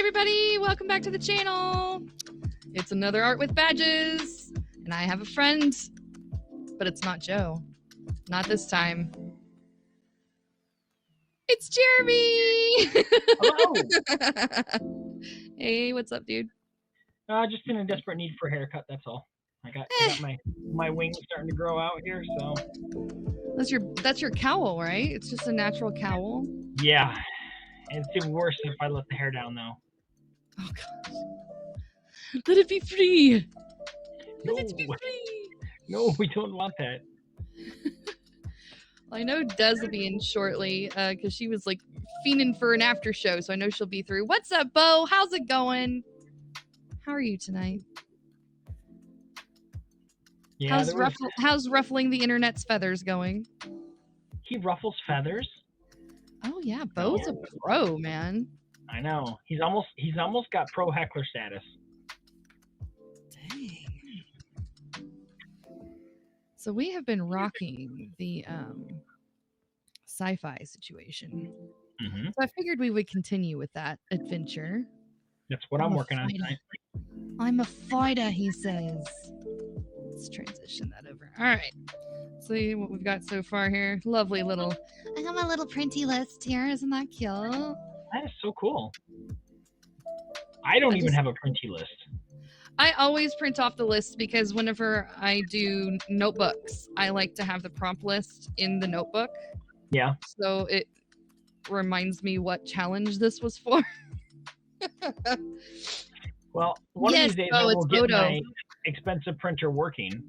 everybody, welcome back to the channel. It's another Art with Badges, and I have a friend, but it's not Joe. Not this time. It's Jeremy! Hello! Hey, what's up, dude? Just in a desperate need for a haircut, that's all. I got my wings starting to grow out here, so... That's your cowl, right? It's just a natural cowl? Yeah. And it's even worse if I let the hair down, though. Oh, gosh. Let it be free! No. Let it be free! No, we don't want that. Well, I know Des will be in shortly, because she was, like, fiending for an after show, so I know she'll be through. What's up, Bo? How's it going? How are you tonight? Yeah, how's ruffling the internet's feathers going? He ruffles feathers? Oh yeah, Bo's a pro, man. I know. He's almost got pro heckler status. Dang. So we have been rocking the sci-fi situation. Mm-hmm. So I figured we would continue with that adventure. That's what I'm working on tonight. I'm a fighter, he says. Let's transition that over. All right. See what we've got so far here. Lovely little. I got my little printy list here. Isn't that cute? That is so cool. I don't even have a printy list. I always print off the list because whenever I do notebooks, I like to have the prompt list in the notebook. Yeah. So it reminds me what challenge this was for. Well, one of these days I will get my expensive printer working,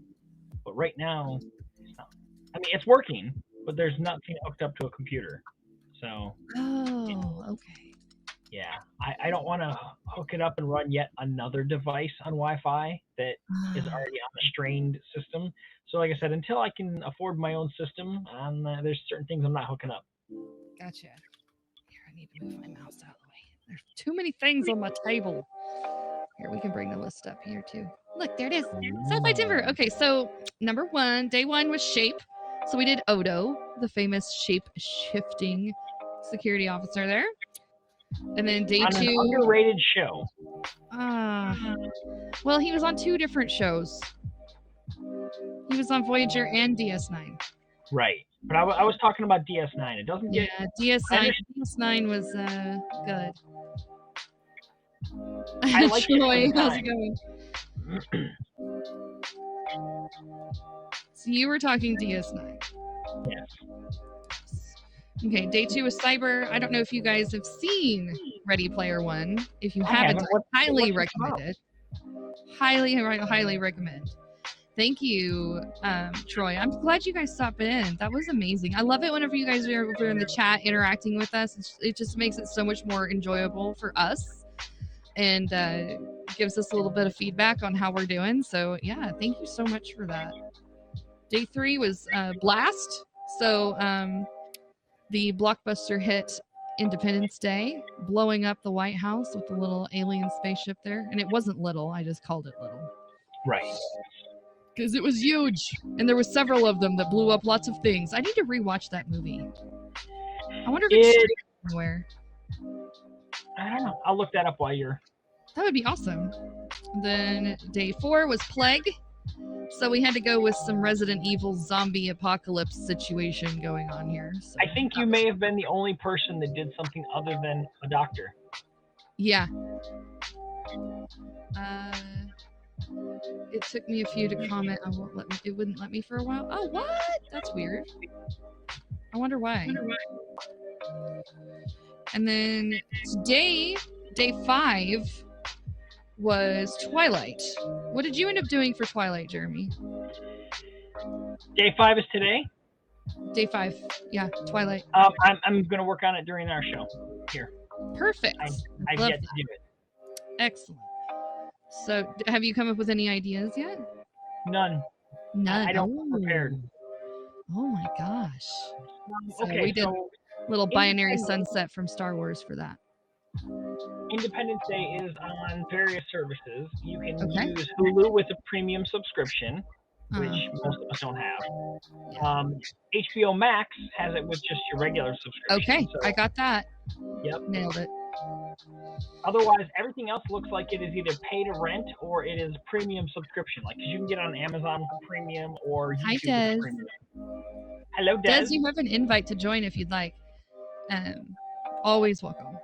but right now it's not. I mean, it's working, but there's nothing hooked up to a computer. So. Oh, okay. Yeah, I don't want to hook it up and run yet another device on Wi-Fi that is already on a strained system. So, like I said, until I can afford my own system, there's certain things I'm not hooking up. Gotcha. Here, I need to move my mouse out of the way. There's too many things on my table. Here, we can bring the list up here, too. Look, there it is. SciFiTEMBER. Okay, so number one, day one was Shape. So we did Odo, the famous shape-shifting security officer there. And then day two... an underrated show. Well, he was on two different shows. He was on Voyager and DS9. Right. But I was talking about DS9. It doesn't get... Yeah, DS9 was good. I like Troy, how's it going? So you were talking DS9. Yes. Okay, day two is Cyber. I don't know if you guys have seen Ready Player One. If you haven't, I highly recommend it. Highly recommend. Thank you, Troy. I'm glad you guys stopped in. That was amazing. I love it whenever you guys are over in the chat interacting with us. It just makes it so much more enjoyable for us and gives us a little bit of feedback on how we're doing. So, yeah, thank you so much for that. Day three was Blast. So, the blockbuster hit Independence Day, blowing up the White House with the little alien spaceship there. And it wasn't little. I just called it little. Right. Because it was huge. And there were several of them that blew up lots of things. I need to rewatch that movie. I wonder if it's streaming anywhere. I don't know. I'll look that up while you're... That would be awesome. Then day four was Plague. So we had to go with some Resident Evil zombie apocalypse situation going on here. So I think you may have been the only person that did something other than a doctor. Yeah. It took me a few to comment. It wouldn't let me for a while. Oh, what? That's weird. I wonder why. And then today, day 5 was Twilight. What did you end up doing for Twilight, Jeremy? Day 5 is today? Day 5, yeah, Twilight. I'm going to work on it during our show here. Perfect. I've yet to do it. Excellent. So, have you come up with any ideas yet? None. I don't prepared. Oh my gosh. So okay, we did little binary sunset from Star Wars for that. Independence Day is on various services. You can use Hulu with a premium subscription, which most of us don't have. HBO Max has it with just your regular subscription. Okay, so, I got that. Yep. Nailed it. Otherwise, everything else looks like it is either pay to rent or it is premium subscription. Like, 'cause you can get it on Amazon for premium or Hi, YouTube Des. with premium. Hello, Des, Des. you have an invite to join if you'd like. Always welcome.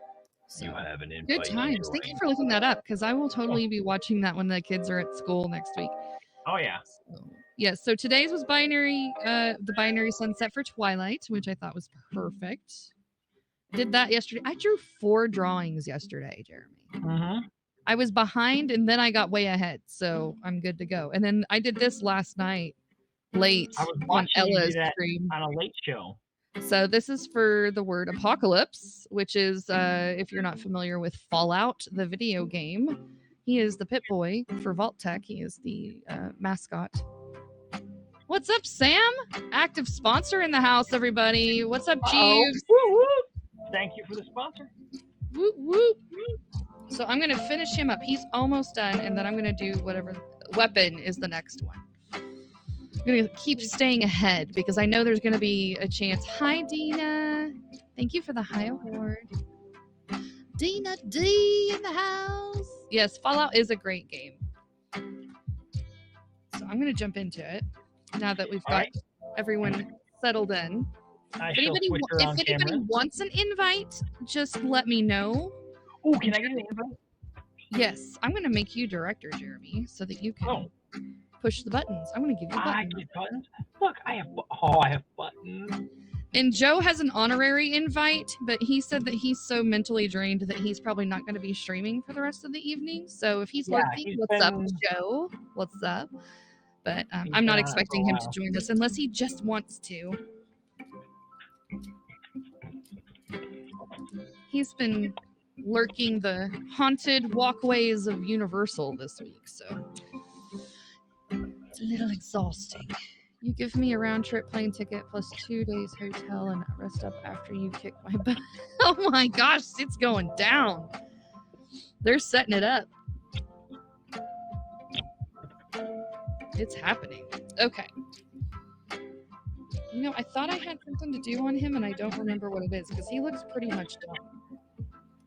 So, You have an invite. Good times. Thank you for looking that up, because I will totally be watching that when the kids are at school next week. Oh yeah. So today's was the binary sunset for Twilight, which I thought was perfect. Did that yesterday. I drew 4 drawings yesterday, Jeremy. I was behind and then I got way ahead, so I'm good to go. And then I did this last night late I was watching on you Ella's do that stream on a late show. So this is for the word apocalypse, which is if you're not familiar with Fallout, the video game. He is the pit boy for Vault Tech. He is the mascot. What's up, Sam? Active sponsor in the house, everybody. What's up, Jeeves? Thank you for the sponsor. Whoop, whoop. So I'm going to finish him up. He's almost done, and then I'm going to do whatever. Weapon is the next one. I'm going to keep staying ahead because I know there's going to be a chance. Hi, Dina. Thank you for the high award. Dina D in the house. Yes, Fallout is a great game. So I'm going to jump into it now that we've got everyone settled in. If anybody wants an invite, just let me know. Oh, can I get an invite? Yes, I'm going to make you director, Jeremy, so that you can push the buttons. I'm going to give you buttons. I get buttons? Look, I have buttons. And Joe has an honorary invite, but he said that he's so mentally drained that he's probably not going to be streaming for the rest of the evening. So if he's lurking, what's up, Joe? What's up? But I'm not expecting him to join us unless he just wants to. He's been lurking the haunted walkways of Universal this week, so it's a little exhausting. You give me a round-trip plane ticket plus 2 days hotel and rest up after you kick my butt. Oh my gosh, it's going down. They're setting it up. It's happening. Okay. You know, I thought I had something to do on him, and I don't remember what it is, because he looks pretty much done.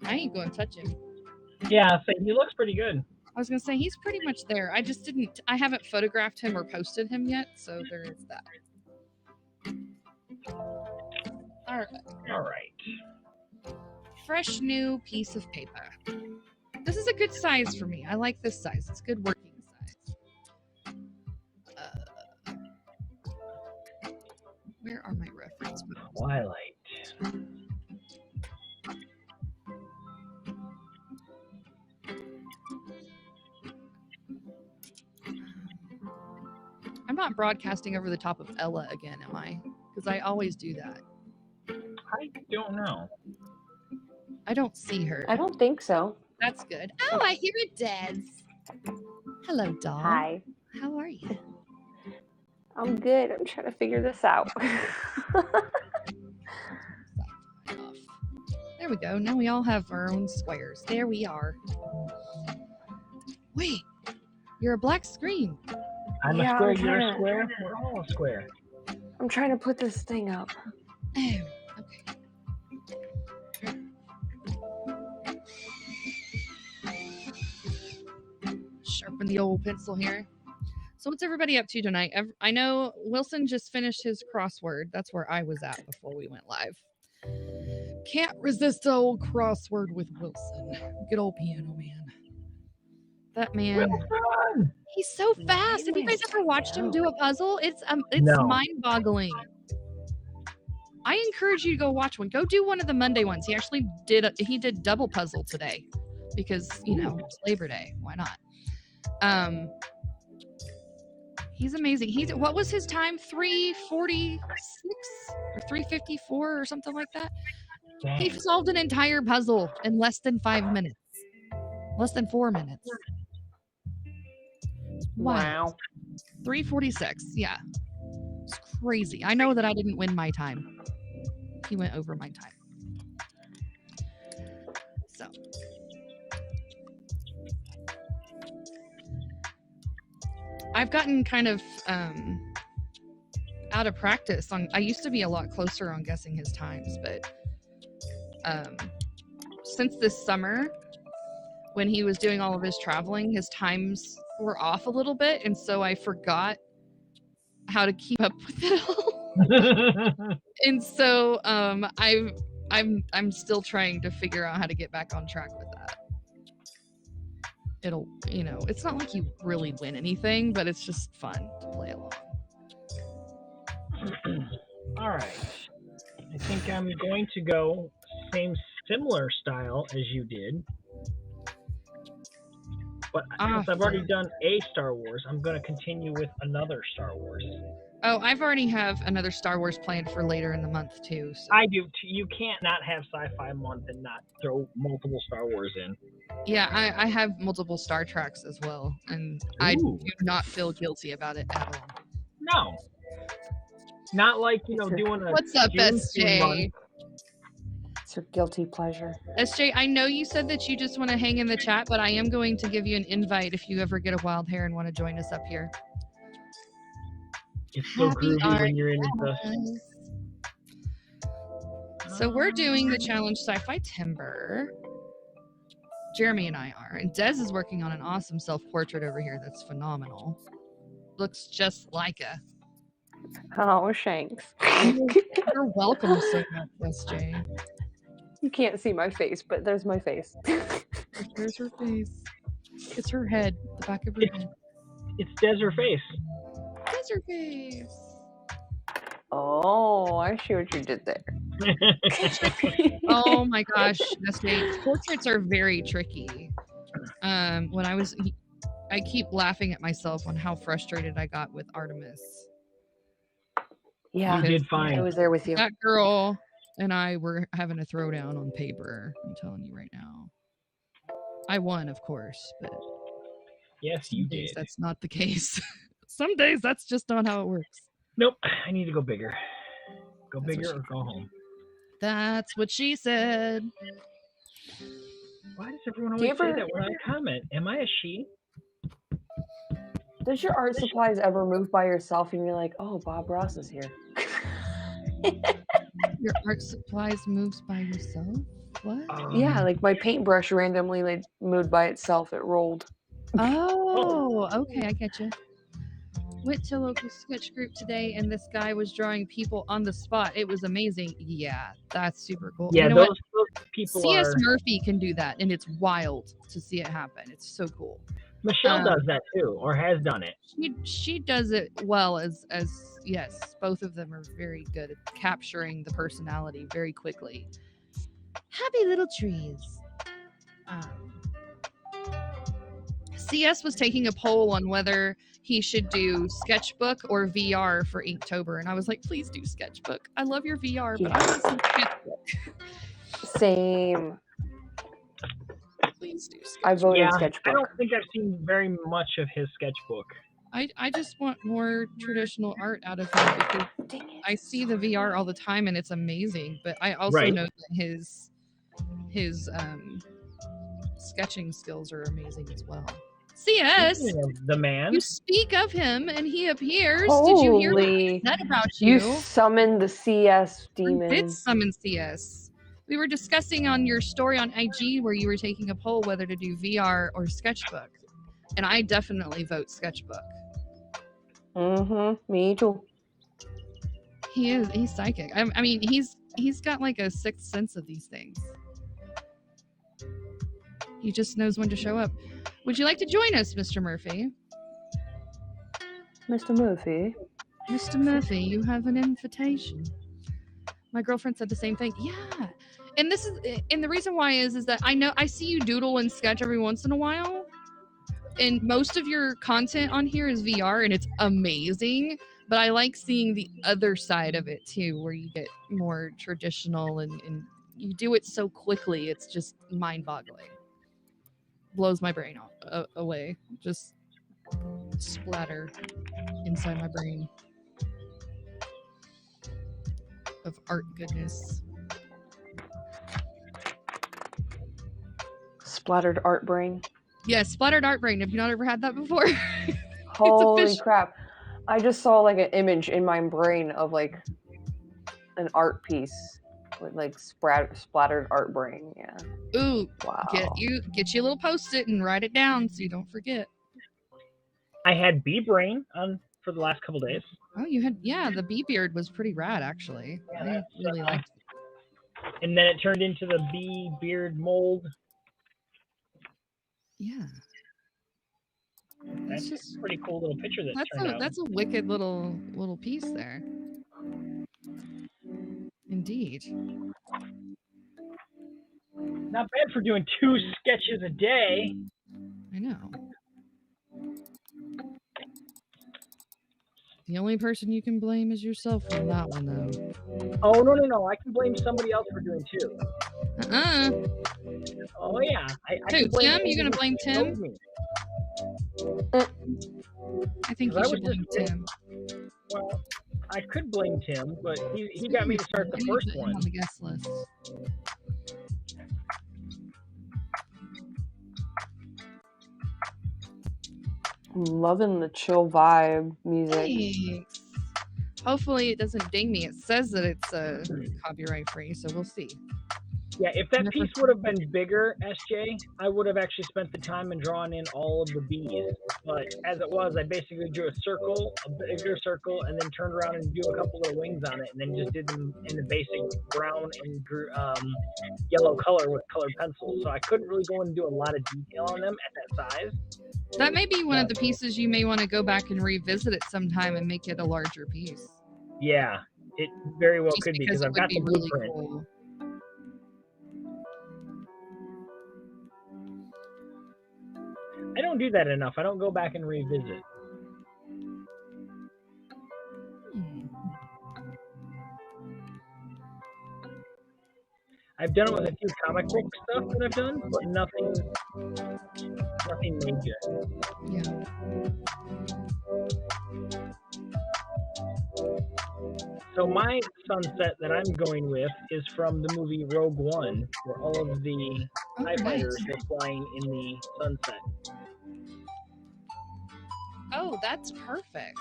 I ain't going to touch him. Yeah, so he looks pretty good. I was going to say, he's pretty much there. I haven't photographed him or posted him yet, so there is that. All right. Fresh new piece of paper. This is a good size for me. I like this size. It's good working size. Where are my reference books? Twilight. I'm not broadcasting over the top of Ella again, am I? Because I always do that. I don't know. I don't see her. I don't think so. That's good. Oh, I hear it, Des. Hello, doll. Hi. How are you? I'm good. I'm trying to figure this out. There we go. Now we all have our own squares. There we are. Wait, you're a black screen. I'm a square, you're a square. We're all a square. I'm trying to put this thing up. Oh, okay. Sharpen the old pencil here. So what's everybody up to tonight? I know Wilson just finished his crossword. That's where I was at before we went live. Can't resist the old crossword with Wilson. Good old piano man. That man. Wilson! He's so fast. Have you guys ever watched him do a puzzle? It's mind-boggling. I encourage you to go watch one. Go do one of the Monday ones. He actually did double puzzle today because, it's Labor Day. Why not? He's amazing. What was his time? 3:46 or 3:54 or something like that. Dang. He solved an entire puzzle in less than 5 minutes. Less than 4 minutes. Wow. 3:46. Yeah. It's crazy. I know that I didn't win my time. He went over my time. So. I've gotten kind of out of practice I used to be a lot closer on guessing his times, but since this summer, when he was doing all of his traveling, his times were off a little bit, and so I forgot how to keep up with it all. And so I'm still trying to figure out how to get back on track with that. It'll, it's not like you really win anything, but it's just fun to play along. All right. I think I'm going to go similar style as you did. But since I've already done a Star Wars, I'm going to continue with another Star Wars. Oh, I've already have another Star Wars planned for later in the month, too. So. I do. You can't not have Sci-Fi Month and not throw multiple Star Wars in. Yeah, I have multiple Star Treks as well, and I do not feel guilty about it at all. No. Not like, doing a What's up, SJ? It's your guilty pleasure. SJ, I know you said that you just want to hang in the chat, but I am going to give you an invite if you ever get a wild hair and want to join us up here. It's so groovy when you're in the... So we're doing the challenge SciFiTEMBER. Jeremy and I are. And Des is working on an awesome self-portrait over here that's phenomenal. Looks just like a... Oh, Shanks. You're welcome so much, SJ. You can't see my face, but there's my face. There's her face. It's her head, the back of her head. It's Desert Face. Desert Face. Oh, I see what you did there. Oh my gosh, portraits are very tricky. I keep laughing at myself on how frustrated I got with Artemis. Yeah, you did fine. I was there with you. That girl and I were having a throwdown on paper. I'm telling you right now. I won, of course, but yes, you did. That's not the case. Some days that's just not how it works. Nope, I need to go bigger. Go bigger or go home. That's what she said. Why does everyone always say that when I comment? Am I a she? Does your art supplies ever move by yourself and you're like, oh, Bob Ross is here? Your art supplies moves by yourself? What? Yeah, like my paintbrush randomly moved by itself. It rolled. Oh, okay, I get you. Went to a local sketch group today, and this guy was drawing people on the spot. It was amazing. Yeah, that's super cool. Yeah, those people C.S. Murphy can do that, and it's wild to see it happen. It's so cool. Michelle does that too, or has done it. She does it well as yes, both of them are very good at capturing the personality very quickly. Happy little trees. CS was taking a poll on whether he should do Sketchbook or VR for Inktober, and I was like, please do Sketchbook. I love your VR, but I want some Sketchbook. Same. Please do Sketchbook. I voted Sketchbook. I don't think I've seen very much of his Sketchbook. I just want more traditional art out of him because I see the VR all the time and it's amazing, but I also know that his sketching skills are amazing as well. CS, the man. You speak of him and he appears. Holy, did you hear what I said about you? You summoned the CS demon. I did summon CS. We were discussing on your story on IG where you were taking a poll whether to do VR or Sketchbook. And I definitely vote Sketchbook. Me too. He's psychic. I mean, he's got like a sixth sense of these things. He just knows when to show up. Would you like to join us, Mr. Murphy? Mr. Murphy? Mr. Murphy, you have an invitation. My girlfriend said the same thing. Yeah. And the reason why is that I see you doodle and sketch every once in a while. And most of your content on here is VR and it's amazing. But I like seeing the other side of it too, where you get more traditional and you do it so quickly. It's just mind-boggling. Blows my brain away. Just splatter inside my brain of art goodness. Splattered art brain. Yeah, splattered art brain. Have you not ever had that before? Holy crap. I just saw like an image in my brain of like an art piece with like splattered art brain. Yeah. Ooh, Wow. get you a little post-it and write it down so you don't forget. I had bee brain on for the last couple days. Oh, you had the bee beard was pretty rad actually. Yeah, I really liked it. And then it turned into the bee beard mold. Yeah. That's just a pretty cool little picture that turned out. That's a wicked little piece there. Indeed. Not bad for doing 2 sketches a day. I know. The only person you can blame is yourself for that one, though. Oh, no. I can blame somebody else for doing 2. Oh, yeah. I Who, Tim? You going to blame Tim? I think you should blame Tim. Well, I could blame Tim, but he got me to start the first one. On the guest list. I'm loving the chill vibe music. Thanks. Hopefully it doesn't ding me. It says that it's copyright free, so we'll see. Yeah, if that piece would have been bigger, SJ, I would have actually spent the time and drawn in all of the bees. But as it was, I basically drew a bigger circle, and then turned around and drew a couple little wings on it, and then just did them in the basic brown and yellow color with colored pencils. So I couldn't really go and do a lot of detail on them at that size. That may be one of the pieces you may want to go back and revisit it sometime and make it a larger piece. Yeah, it very well could be, because I've got the blueprint. Really cool. I don't do that enough. I don't go back and revisit. I've done it with a few comic book stuff that I've done, but nothing major. Yeah. So my sunset that I'm going with is from the movie Rogue One, where all of the TIE fighters were flying in the sunset. Oh, that's perfect.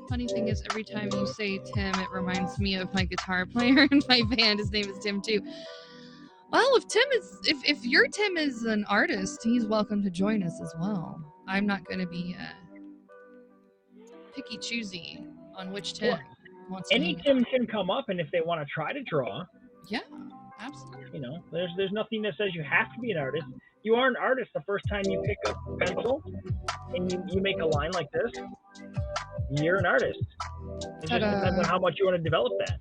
Funny thing is, every time you say Tim, it reminds me of my guitar player in my band. His name is Tim too. Well, if your Tim is an artist, he's welcome to join us as well. I'm not going to be picky choosy on which Tim wants to. Any Tim can come up, and if they want to try to draw, yeah, absolutely. You know, there's nothing that says you have to be an artist. You are an artist the first time you pick up a pencil and you make a line like this. You're an artist. It just depends on how much you want to develop that.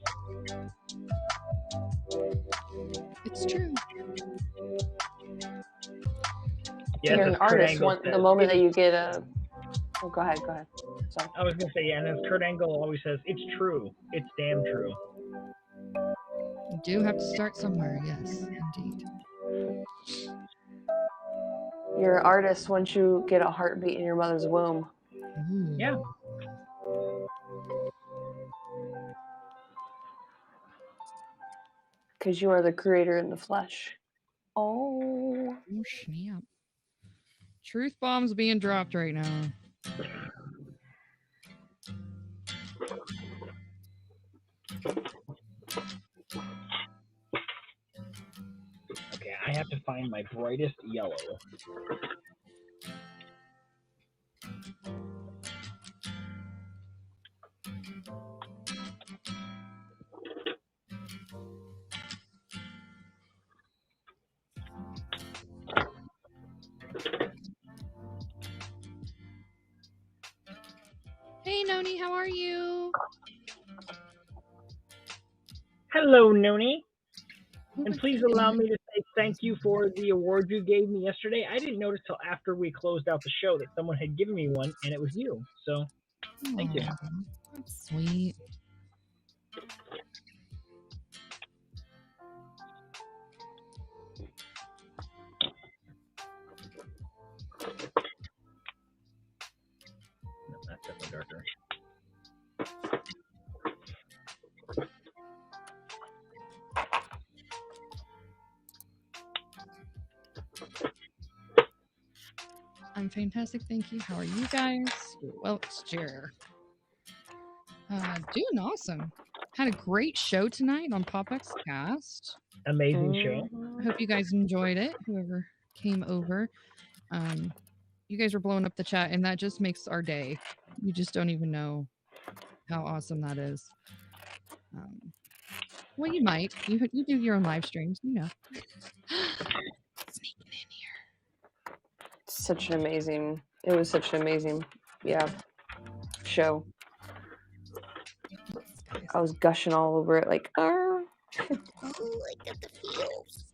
It's true. Yeah, you're an artist. The moment that you get a... Oh, go ahead. Sorry. I was going to say, yeah, and as Kurt Angle always says, it's true. It's damn true. You do have to start somewhere, yes, indeed. You're an artist once you get a heartbeat in your mother's womb. Ooh. Yeah. Because you are the creator in the flesh. Oh, snap. Truth bombs being dropped right now. Okay, I have to find my brightest yellow. Hey, Noni, how are you? Hello, Noni. And please allow me to say thank you for the award you gave me yesterday. I didn't notice till after we closed out the show that someone had given me one, and it was you. So, thank you. That's sweet. I'm fantastic, thank you. How are you guys? Well, it's Jer. Doing awesome. Had a great show tonight on PopXCast. Amazing show. I hope you guys enjoyed it, whoever came over. You guys were blowing up the chat, and that just makes our day. You just don't even know how awesome that is. Well, you might. You do your own live streams, you know. Sneaking in here. It was such an amazing, show. I was gushing all over it, like, oh, I got the feels.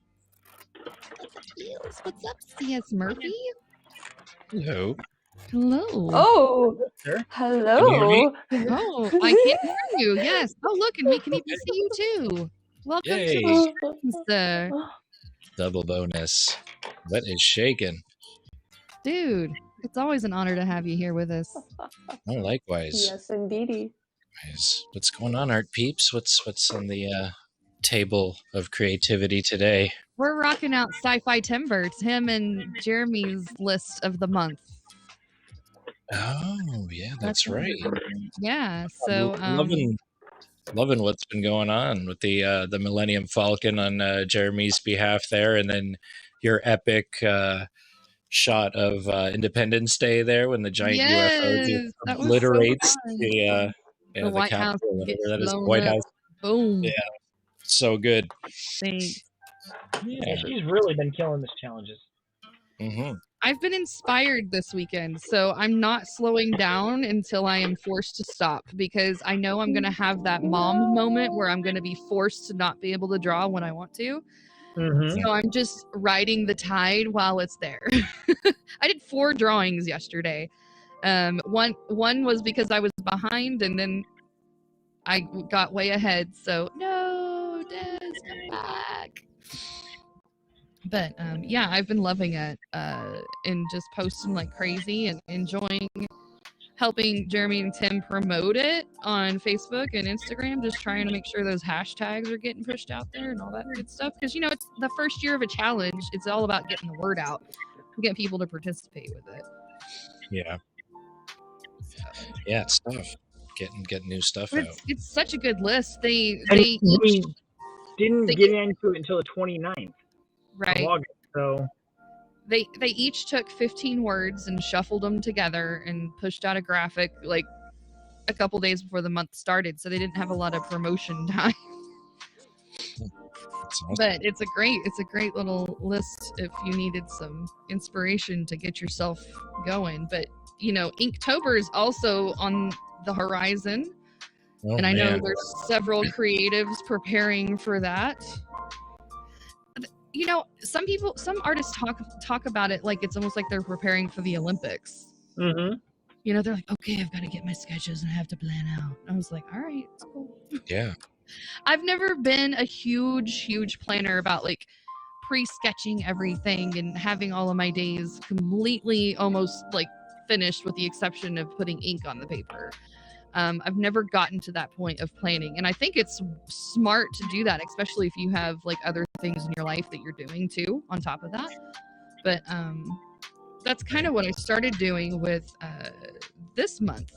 What's up, C.S. Murphy? Hello. Hello. Oh, Sure. hello. Oh, I can hear you. Yes. Oh, look, and we can even see you too. Welcome Yay. to the Double bonus. What is shaking? dude. It's always an honor to have you here with us. Oh, likewise. Yes, indeedy. What's going on, art peeps? What's on the table of creativity today? We're rocking out SciFiTEMBER. It's him and Jeremy's list of the month. Oh, yeah, that's right. Yeah, so loving what's been going on with the Millennium Falcon on Jeremy's behalf there, and then your epic shot of Independence Day there when the giant UFO just obliterates the White House, whatever that is, White House. Boom. Yeah, so good. Thanks. Yeah, she's really been killing this challenges. Mm-hmm. I've been inspired this weekend, so I'm not slowing down until I am forced to stop, because I know I'm going to have that mom moment where I'm going to be forced to not be able to draw when I want to. Mm-hmm. So I'm just riding the tide while it's there. I did 4 drawings yesterday. One was because I was behind, and then I got way ahead. So no, Des, come back. But yeah, I've been loving it and just posting like crazy and enjoying helping Jeremy and Tim promote it on Facebook and Instagram, just trying to make sure those hashtags are getting pushed out there and all that good stuff. Because, you know, it's the first year of a challenge. It's all about getting the word out and getting people to participate with it. Yeah. Yeah, it's tough. Getting new stuff out. It's such a good list. We didn't get into it until the 29th. Right. Of August, so they each took 15 words and shuffled them together and pushed out a graphic like a couple days before the month started, so they didn't have a lot of promotion time. Awesome. But it's a great little list if you needed some inspiration to get yourself going. But you know, Inktober is also on the horizon, and I know there's several creatives preparing for that. You know, some artists talk about it like it's almost like they're preparing for the Olympics. Mm-hmm. You know, they're like, okay, I've got to get my sketches and I have to plan out. I was like, all right, it's cool. Yeah. I've never been a huge planner about like pre-sketching everything and having all of my days completely almost like finished with the exception of putting ink on the paper. I've never gotten to that point of planning, and I think it's smart to do that, especially if you have like other things in your life that you're doing too on top of that. But that's kind of what I started doing with this month.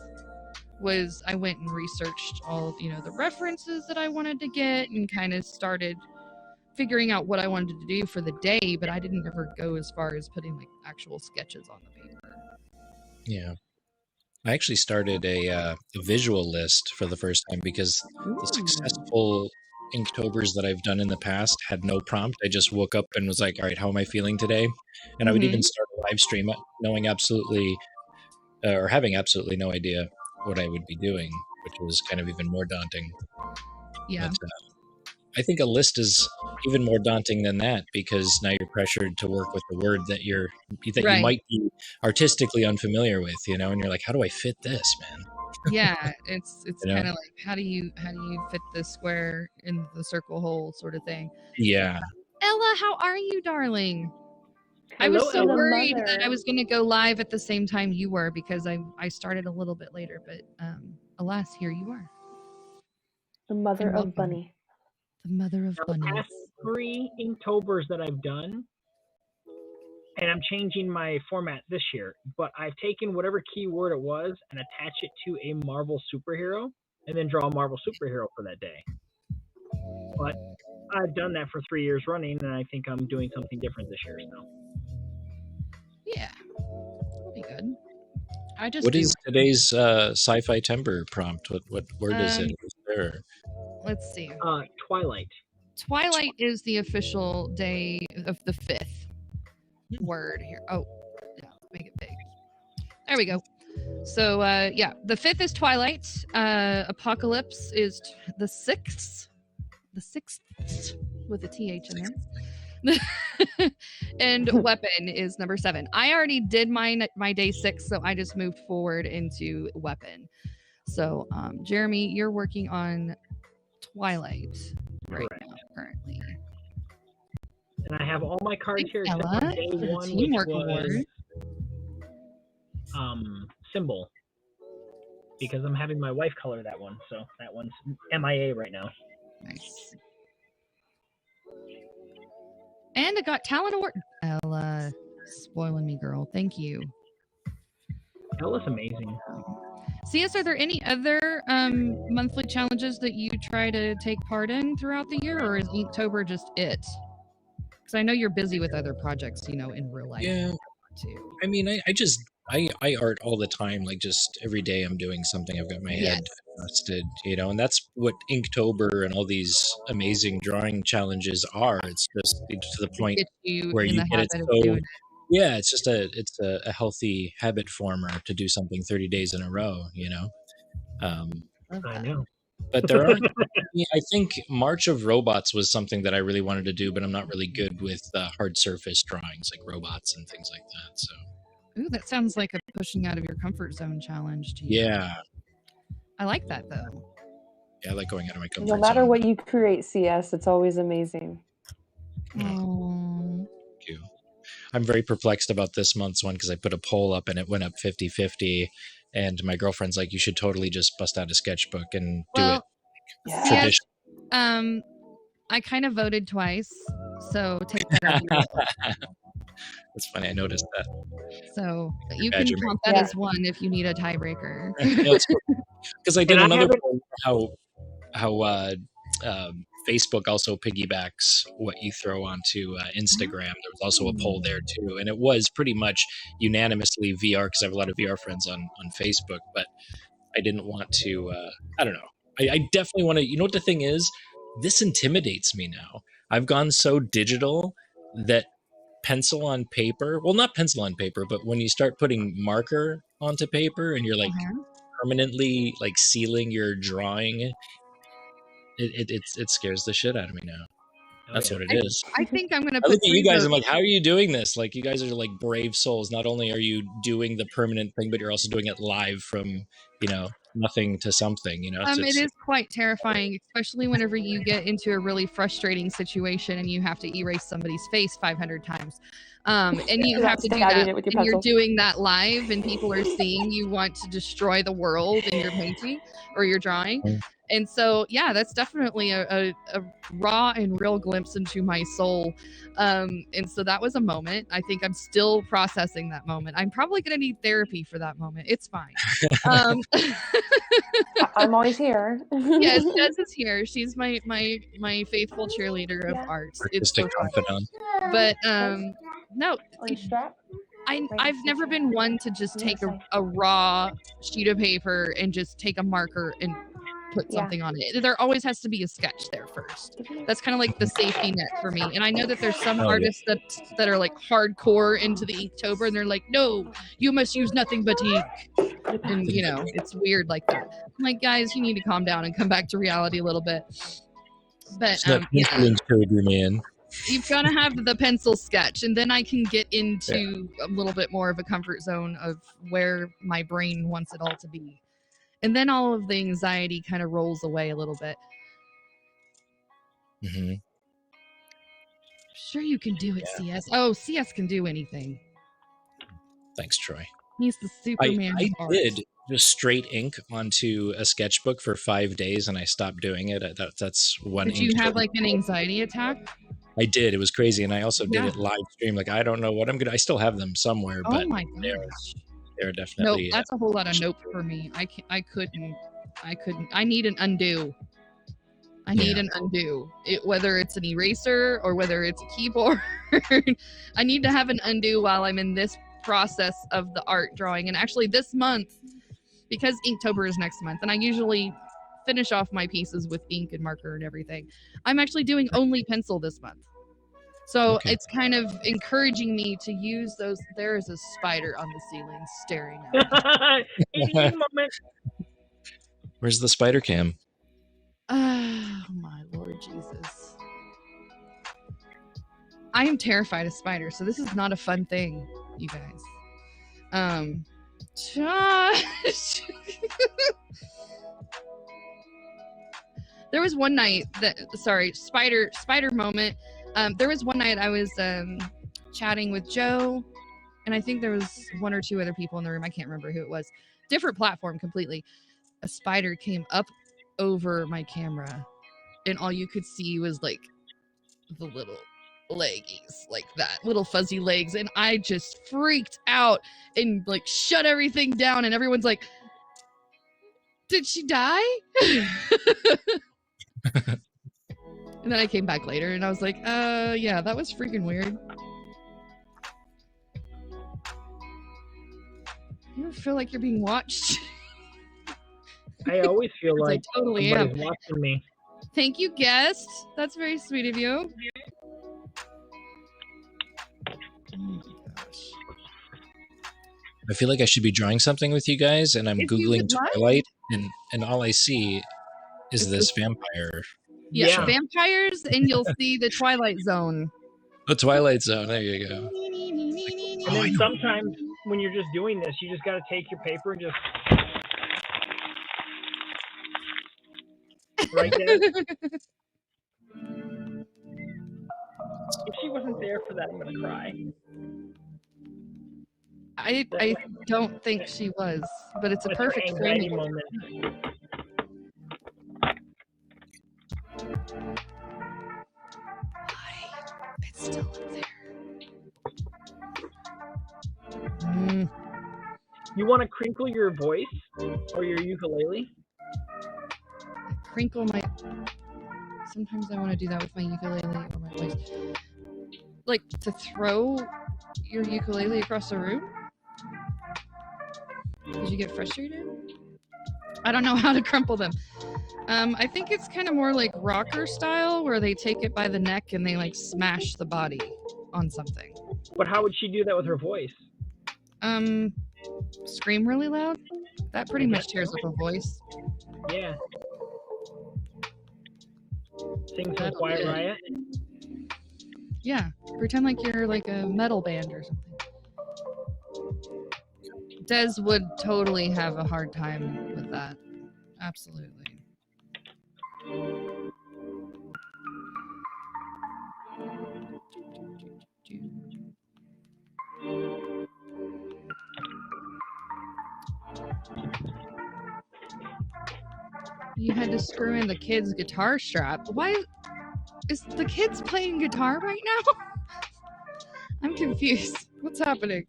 Was I went and researched all, you know, the references that I wanted to get and kind of started figuring out what I wanted to do for the day, but I didn't ever go as far as putting like actual sketches on the paper. Yeah. I actually started a visual list for the first time because the successful Inktobers that I've done in the past had no prompt. I just woke up and was like, all right, how am I feeling today? And I would even start a live stream knowing absolutely or having absolutely no idea what I would be doing, which was kind of even more daunting. Yeah. But, I think a list is even more daunting than that because now you're pressured to work with a word that you might be artistically unfamiliar with, you know, and you're like, how do I fit this, man? Yeah, it's kind of know? like how do you fit the square in the circle hole sort of thing. Yeah. Ella, how are you, darling? Hello, I was so worried mother. that I was going to go live at the same time you were because I started a little bit later, but alas, here you are. The mother of Bunny. The mother of Bunny. The past 3 Inktobers that I've done, and I'm changing my format this year, but I've taken whatever keyword it was and attached it to a Marvel superhero, and then draw a Marvel superhero for that day. But I've done that for 3 years running, and I think I'm doing something different this year. So. Yeah, that'll be good. What is today's SciFiTEMBER prompt? What word is it? Is there? Let's see. Twilight. Twilight is the official day of the 5th word here. Oh, yeah, make it big. There we go. So, yeah, the 5th is Twilight. Apocalypse is the 6th. The 6th with a TH in there. And weapon is number 7. I already did my day 6, so I just moved forward into weapon. So, Jeremy, you're working on Twilight right now, currently. And I have all my cards here except Ella, for day 1, which was symbol. Because I'm having my wife color that one, so that one's MIA right now. Nice. And I got talent award. Ella, spoiling me, girl. Thank you. Ella's amazing. CS, are there any other monthly challenges that you try to take part in throughout the year, or is Inktober just it? Because I know you're busy with other projects, you know, in real life. Yeah. Too. I mean, I art all the time. Like, just every day I'm doing something. I've got my head invested, you know, and that's what Inktober and all these amazing drawing challenges are. It's just to the point where you get it so. Yeah, it's just a healthy habit former to do something 30 days in a row, you know. I know. But there are, I think March of Robots was something that I really wanted to do, but I'm not really good with hard surface drawings like robots and things like that. So. Ooh, that sounds like a pushing out of your comfort zone challenge to you. Yeah. I like that, though. Yeah, I like going out of my comfort zone. No matter what you create, CS, it's always amazing. Oh. Thank you. I'm very perplexed about this month's one because I put a poll up and it went up 50-50. And my girlfriend's like, you should totally just bust out a sketchbook and do it traditionally. I kind of voted twice, so take that out of your list. That's funny. I noticed that. So you can count that as one if you need a tiebreaker. Because I did another poll how Facebook also piggybacks what you throw onto Instagram. There was also a poll there too, and it was pretty much unanimously VR because I have a lot of VR friends on Facebook. But I didn't want to. I don't know. I definitely want to. You know what the thing is? This intimidates me now. I've gone so digital that pencil on paper. Well, not pencil on paper, but when you start putting marker onto paper and you're like permanently like sealing your drawing. It scares the shit out of me now. That's what it is. I think I'm gonna. I look at you guys. I'm like, how are you doing this? Like, you guys are like brave souls. Not only are you doing the permanent thing, but you're also doing it live from, you know, nothing to something. You know, it is quite terrifying, especially whenever you get into a really frustrating situation and you have to erase somebody's face 500 times. And you have to do that, and you're doing that live, and people are seeing you want to destroy the world in your painting or your drawing. And so, yeah, that's definitely a raw and real glimpse into my soul. And so that was a moment. I think I'm still processing that moment. I'm probably going to need therapy for that moment. It's fine. I'm always here. Yes, Des is here. She's my faithful cheerleader of arts. It's so fun. But no, I've never been one to just take a raw sheet of paper and just take a marker and put something on it. There always has to be a sketch there first. That's kind of like the safety net for me. And I know that there's some artists that are like hardcore into the Inktober, and they're like, no, you must use nothing but ink. And you know, it's weird like that. I'm like, guys, you need to calm down and come back to reality a little bit. But you've got to have the pencil sketch, and then I can get into a little bit more of a comfort zone of where my brain wants it all to be. And then all of the anxiety kind of rolls away a little bit. Mm-hmm. Sure, you can do it, CS. Oh, CS can do anything. Thanks, Troy. He's the Superman. I did just straight ink onto a sketchbook for 5 days, and I stopped doing it. That's one. Did you have like an anxiety attack? I did. It was crazy, and I also did it live stream. Like, I don't know what I'm gonna. I still have them somewhere, but my gosh. they're definitely. Nope, that's a whole lot of nope for me. I couldn't. I need an undo. I need an undo. Whether it's an eraser or whether it's a keyboard, I need to have an undo while I'm in this process of the art drawing. And actually, this month, because Inktober is next month, and I usually finish off my pieces with ink and marker and everything, I'm actually doing only pencil this month. So it's kind of encouraging me to use those. There is a spider on the ceiling staring at me. Where's the spider cam? Oh my Lord Jesus. I am terrified of spiders, so this is not a fun thing, you guys. Josh. There was one night spider moment. There was one night I was chatting with Joe, and I think there was one or two other people in the room. I can't remember who it was. Different platform completely. A spider came up over my camera, and all you could see was like the little leggies, like that, little fuzzy legs, and I just freaked out and like shut everything down, and everyone's like, did she die? And then I came back later and I was like, yeah, that was freaking weird. You ever feel like you're being watched? I always feel like I totally am watching me. Thank you, guest. That's very sweet of you. Oh my gosh. I feel like I should be drawing something with you guys, and I'm Googling Twilight, and all I see is this vampire. Yeah, vampires, and you'll see the Twilight Zone. The Twilight Zone, there you go. And then sometimes when you're just doing this, you just got to take your paper and just right there. If she wasn't there for that, I'm going to cry. I don't think she was, but it's a perfect framing moment. It's still up there. You want to crinkle your voice or your ukulele? Crinkle my... Sometimes I want to do that with my ukulele or my voice. Like, to throw your ukulele across the room? Did you get frustrated? I don't know how to crumple them. I think it's kind of more like rocker style, where they take it by the neck and they like smash the body on something. But how would she do that with her voice? Scream really loud. That pretty much tears up a voice. Yeah. Sing some Quiet Riot. Yeah, pretend like you're like a metal band or something. Des would totally have a hard time with that. Absolutely. You had to screw in the kid's guitar strap. Why is the kid's playing guitar right now? I'm confused. What's happening?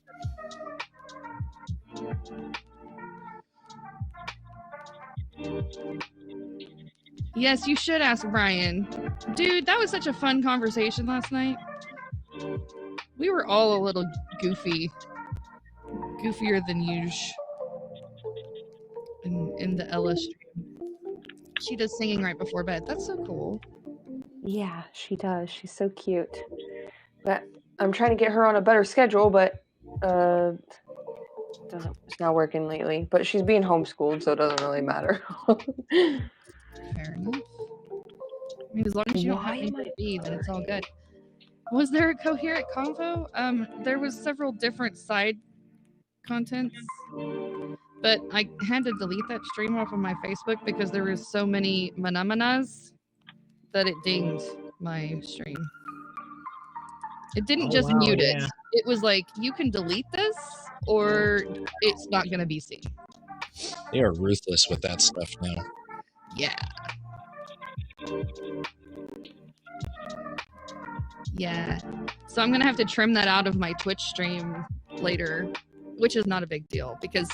Yes, you should ask Brian. Dude, that was such a fun conversation last night. We were all a little goofy. Goofier than usual. In the Ella stream. She does singing right before bed. That's so cool. Yeah, she does. She's so cute. But I'm trying to get her on a better schedule, but it's not working lately. But she's being homeschooled, so it doesn't really matter. Fair enough. I mean, as long as you don't have anybody to be, then it's all good. Was there a coherent convo? There was several different side contents, but I had to delete that stream off of my Facebook because there was so many manamanas that it dinged my stream. It didn't just mute it. It was like, you can delete this or it's not going to be seen. They are ruthless with that stuff now. Yeah. Yeah. So I'm going to have to trim that out of my Twitch stream later, which is not a big deal because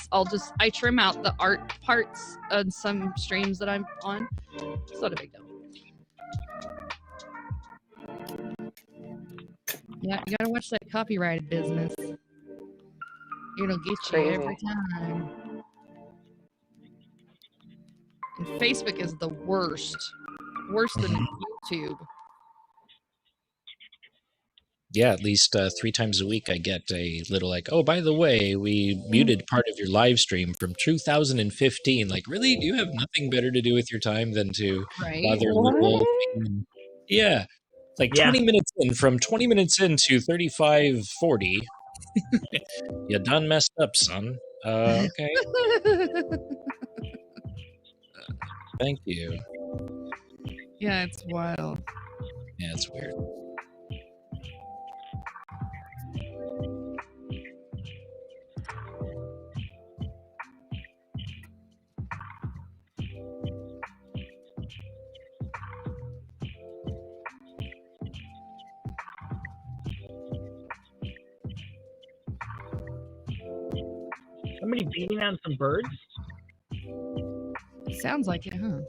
I trim out the art parts on some streams that I'm on. It's not a big deal. Yeah, you gotta watch that copyright business. It'll get you every time. And Facebook is the worst. Worse than YouTube. Yeah, at least 3 times a week I get a little like, oh, by the way, we muted part of your live stream from 2015. Like, really? Do you have nothing better to do with your time than to bother little... Yeah. Like 20 minutes in, from 20 minutes into 35:40. You done messed up, son. Okay. Thank you. Yeah, it's wild. Yeah, it's weird. Somebody beating on some birds? Sounds like it, huh?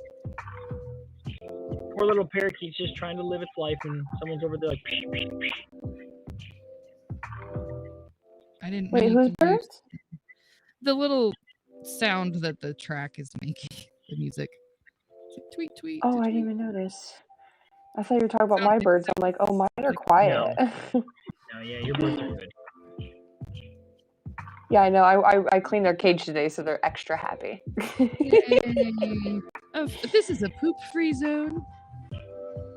Poor little parakeet's just trying to live its life, and someone's over there like... Psh, psh, psh. I didn't. Wait, whose birds? The little sound that the track is making. The music. Tweet, tweet. Oh, I didn't even notice. I thought you were talking about my birds. I'm like, oh, mine are quiet. No, yeah, your birds are good. Yeah, I know. I cleaned their cage today, so they're extra happy. Yay. Oh, this is a poop-free zone.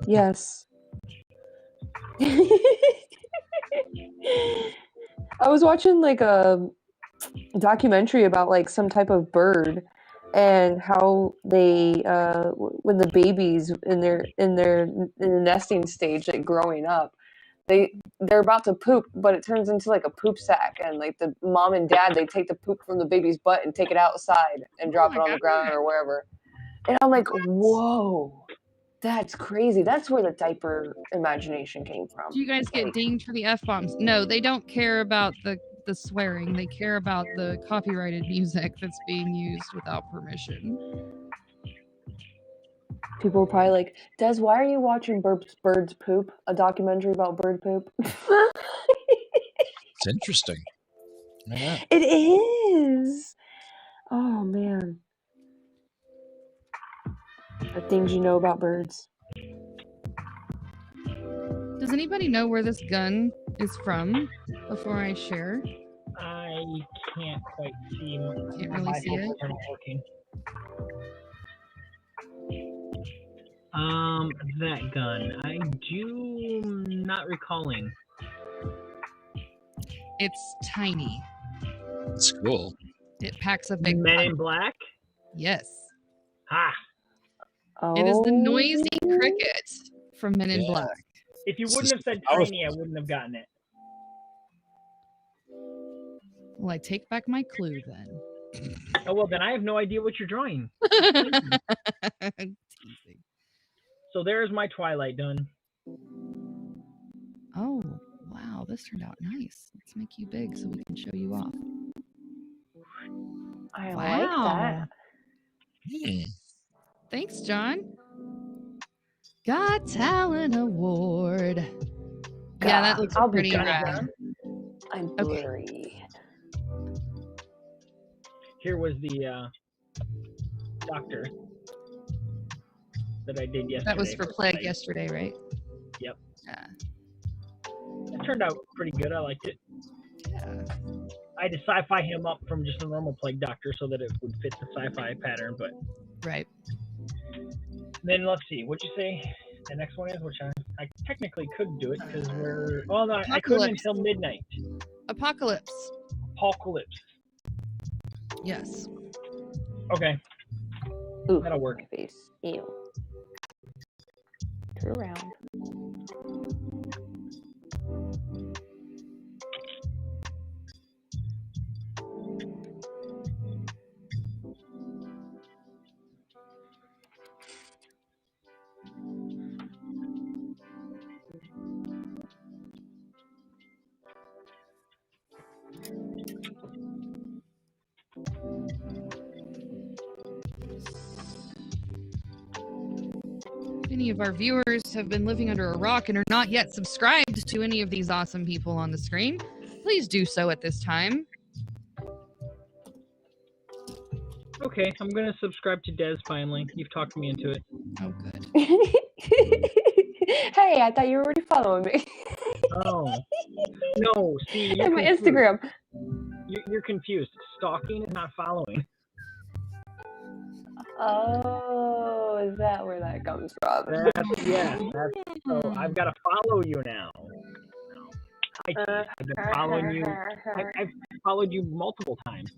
Yes. I was watching like a documentary about like some type of bird and how they when the babies in the nesting stage, like growing up, they're about to poop, but it turns into like a poop sack, and like the mom and dad, they take the poop from the baby's butt and take it outside and drop it on the ground or wherever. And I'm like, whoa, that's crazy. That's where the diaper imagination came from. Do you guys get dinged for the F-bombs? No, they don't care about the swearing. They care about the copyrighted music that's being used without permission. People were probably like, Des, why are you watching Birds Poop? A documentary about bird poop? It's interesting. Yeah. It is. Oh, man. The things you know about birds. Does anybody know where this gun is from before I share? I can't quite see. Can't really see it? Are not working. That gun. I do not recalling. It's tiny. It's cool. It packs a big Men punch. in Black? Yes. Ha! Oh. It is the noisy cricket from Men in Black. If you wouldn't have said tiny, I wouldn't have gotten it. Well, I take back my clue then. Oh, well, then I have no idea what you're drawing. So there's my Twilight done. Oh, wow. This turned out nice. Let's make you big so we can show you off. I like that. Thanks, John. Got Talent Award. God, yeah, that looks pretty rad. I'm blurry. Okay. Here was the doctor that I did yesterday. That was for Plague yesterday, right? Yep. Yeah. It turned out pretty good. I liked it. Yeah. I had to sci-fi him up from just a normal Plague doctor so that it would fit the sci-fi pattern, but... Right. Then let's see. What'd you say the next one is? Which I technically could do it because we're... Well, no, I couldn't until midnight. Apocalypse. Apocalypse. Yes. Okay. Ooh, that'll work. My face. Ew. Turn around. of our viewers have been living under a rock and are not yet subscribed to any of these awesome people on the screen, please do so at this time. Okay, I'm gonna subscribe to Des finally. You've talked me into it. Oh, good. Hey, I thought you were already following me. Oh. No, see, And my Instagram. You're confused. Stalking is not following. Oh, is that where that comes from? So I've got to follow you now. I've been following you. I've followed you multiple times.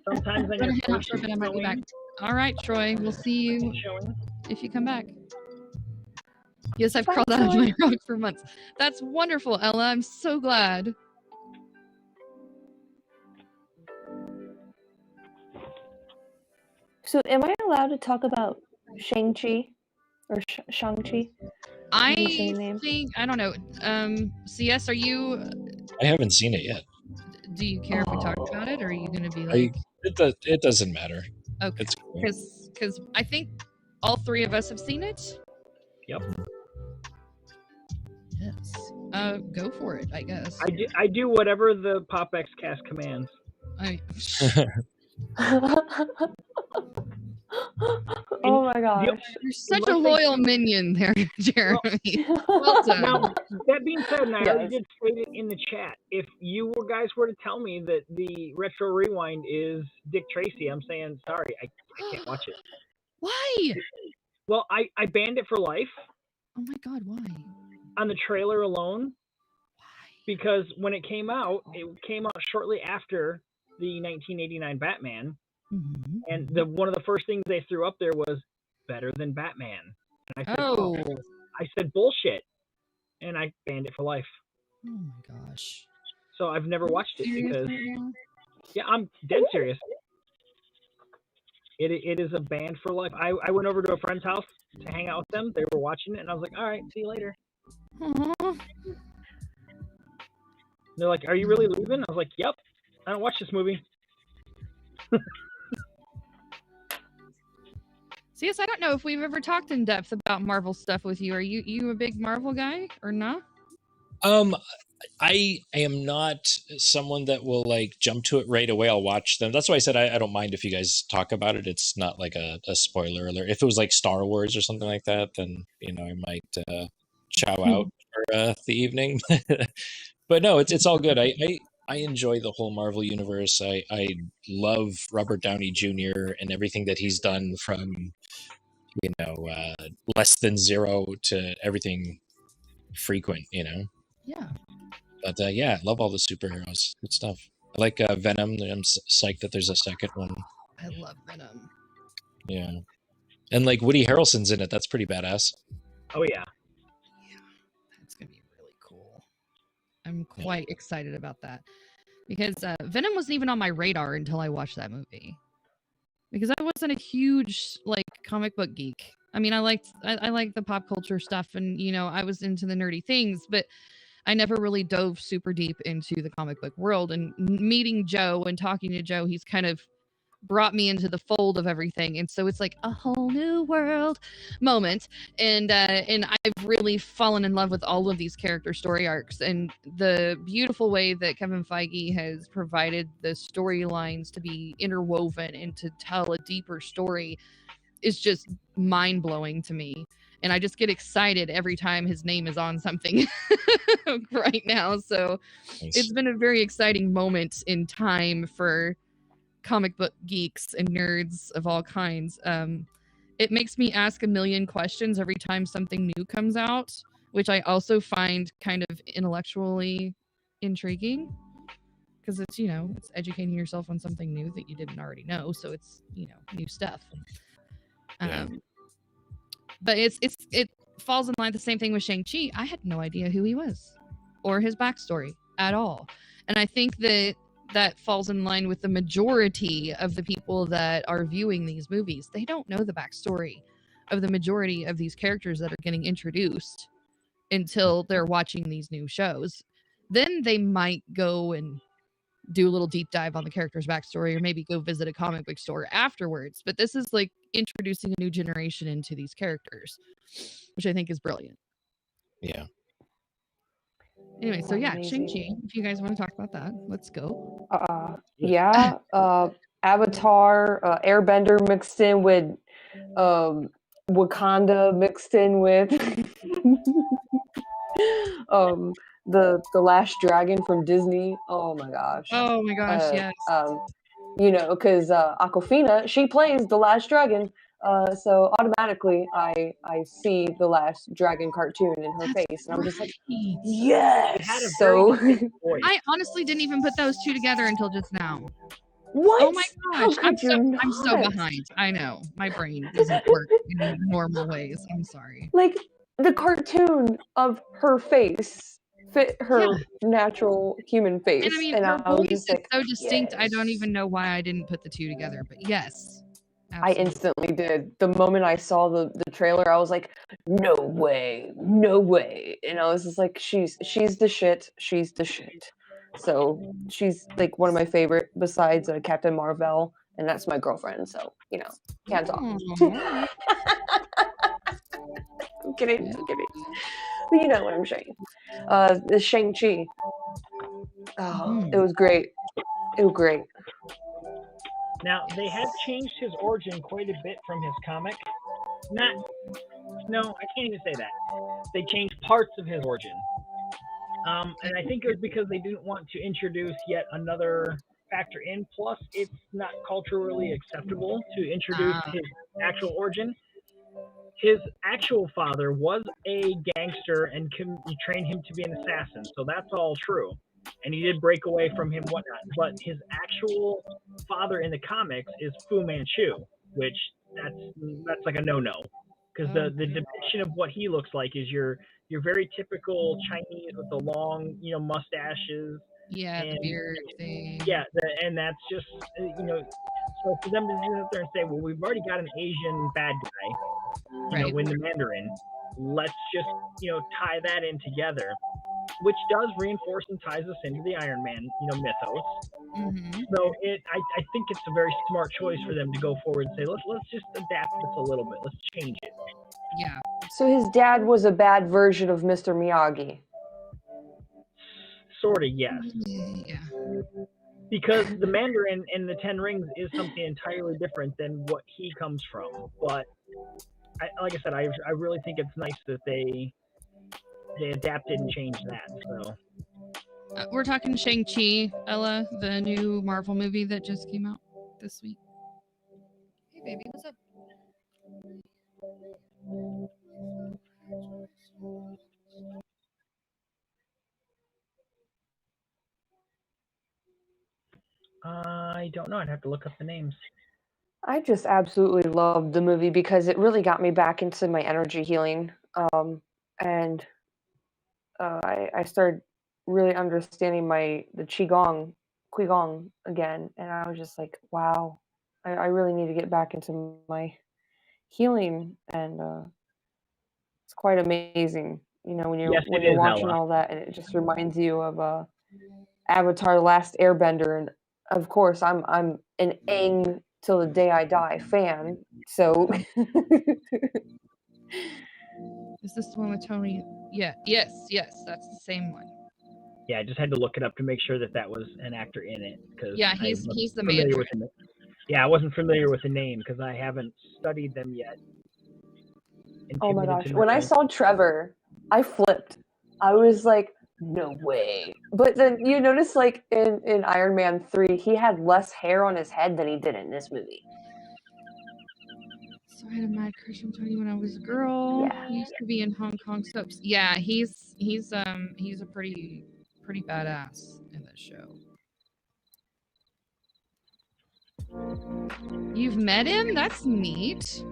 Sometimes on your first I might be back. All right, Troy. We'll see you if you come back. Yes, I've crawled out of my rock for months. That's wonderful, Ella. I'm so glad. So, am I allowed to talk about Shang Chi or Shang Chi? I think I don't know. CS, are you? I haven't seen it yet. Do you care if we talk about it, or are you going to be like? It doesn't matter. Okay, because I think all three of us have seen it. Yep. Yes. Go for it, I guess. I do whatever the PopXCast commands. Oh my gosh. You're such a loyal minion there, Jeremy. Well done. Now, that being said, and I already did state it in the chat, if you guys were to tell me that the Retro Rewind is Dick Tracy, I'm saying, sorry, I can't watch it. Why? Well, I banned it for life. Oh my god, why? On the trailer alone. Why? Because when it came out shortly after the 1989 Batman. Mm-hmm. And one of the first things they threw up there was better than Batman. And I said bullshit, and I banned it for life. Oh my gosh! So I've never watched it because I'm dead serious. It is a ban for life. I went over to a friend's house to hang out with them. They were watching it, and I was like, all right, see you later. Aww. They're like, are you really leaving? I was like, yep. I don't watch this movie. CS, I don't know if we've ever talked in depth about Marvel stuff with you. Are you a big Marvel guy or not? I am not someone that will like jump to it right away. I'll watch them. That's why I said I don't mind if you guys talk about it. It's not like a spoiler alert. If it was like Star Wars or something like that, then I might chow out for the evening. But no, it's all good. I enjoy the whole Marvel universe. I love Robert Downey Jr. and everything that he's done from, less than zero to everything frequent, Yeah. But I love all the superheroes. Good stuff. I like Venom. I'm psyched that there's a second one. I love Venom. Yeah. And like Woody Harrelson's in it. That's pretty badass. Oh, yeah. That's going to be really cool. I'm quite excited about that. Because Venom wasn't even on my radar until I watched that movie. Because I wasn't a huge comic book geek. I mean, I liked the pop culture stuff, and I was into the nerdy things, but I never really dove super deep into the comic book world. And meeting Joe and talking to Joe, he's kind of brought me into the fold of everything, and so it's like a whole new world moment, and I've really fallen in love with all of these character story arcs, and the beautiful way that Kevin Feige has provided the storylines to be interwoven and to tell a deeper story is just mind-blowing to me. And I just get excited every time his name is on something right now. So It's been a very exciting moment in time for comic book geeks and nerds of all kinds. It makes me ask a million questions every time something new comes out, which I also find kind of intellectually intriguing, because it's it's educating yourself on something new that you didn't already know, so it's new stuff. But it falls in line the same thing with Shang Chi. I had no idea who he was or his backstory at all, and I think that falls in line with the majority of the people that are viewing these movies. They don't know the backstory of the majority of these characters that are getting introduced until they're watching these new shows. Then they might go and do a little deep dive on the character's backstory, or maybe go visit a comic book store afterwards. But this is like introducing a new generation into these characters, which I think is brilliant. Yeah. Anyway, so yeah, Shang-Chi, if you guys want to talk about that, let's go. Yeah. Avatar, Airbender mixed in with Wakanda mixed in with the Last Dragon from Disney. Oh my gosh. Yes. You know, because Awkwafina, she plays the Last Dragon. So automatically I see the Last Dragon cartoon in her face, and I'm just like, yes. It had a So voice. I honestly didn't even put those two together until just now. What? Oh my gosh. I'm so behind. I know. My brain doesn't work in normal ways. I'm sorry. Like, the cartoon of her face fit her natural human face. And I mean, her voice is so distinct, I don't even know why I didn't put the two together, but yes. Absolutely. I instantly did. The moment I saw the trailer, I was like, no way. And I was just like, she's the shit. She's the shit. So she's like one of my favorite besides Captain Marvel, and that's my girlfriend. So, you know, hands off. I'm kidding. But you know what I'm saying. The Shang-Chi. Oh, it was great. Now, they have changed his origin quite a bit from his comic. No, I can't even say that. They changed parts of his origin. And I think it was because they didn't want to introduce yet another factor in. Plus, it's not culturally acceptable to introduce his actual origin. His actual father was a gangster and trained him to be an assassin, so that's all true. And he did break away from him, whatnot. But his actual father in the comics is Fu Manchu, which that's like a no-no, because the depiction of what he looks like is your very typical Chinese with the long, mustaches. Yeah, the beard thing. Yeah, and that's just So for them to sit up there and say, well, we've already got an Asian bad guy, in the Mandarin, let's just tie that in together, which does reinforce and ties us into the Iron Man mythos. Mm-hmm. So I think it's a very smart choice for them to go forward and say, let's just adapt this a little bit, let's change it. Yeah. So his dad was a bad version of Mr. Miyagi. Sort of, yes. Yeah. Because the Mandarin in the Ten Rings is something entirely different than what he comes from. But like I said, I really think it's nice that they adapted and changed that. So we're talking Shang-Chi, Ella, the new Marvel movie that just came out this week. Hey, baby, what's up? I don't know. I'd have to look up the names. I just absolutely loved the movie because it really got me back into my energy healing. And I started really understanding the Qigong again. And I was just like, wow, I really need to get back into my healing. And it's quite amazing, when you're watching all that, and it just reminds you of Avatar: The Last Airbender. And of course, I'm an Aang till the day I die fan. So is this the one with Tony? Yeah. Yes, that's the same one. Yeah, I just had to look it up to make sure that was an actor in it. Yeah, he's the Mandarin. I wasn't familiar with the name because I haven't studied them yet. Oh my gosh. When I saw Trevor, I flipped. I was like, no way. But then you notice, like, in Iron Man 3, he had less hair on his head than he did in this movie. So I had a mad crush on Tony when I was a girl. Yeah. He used to be in Hong Kong soaps. Yeah, he's a pretty badass in this show. You've met him? That's neat.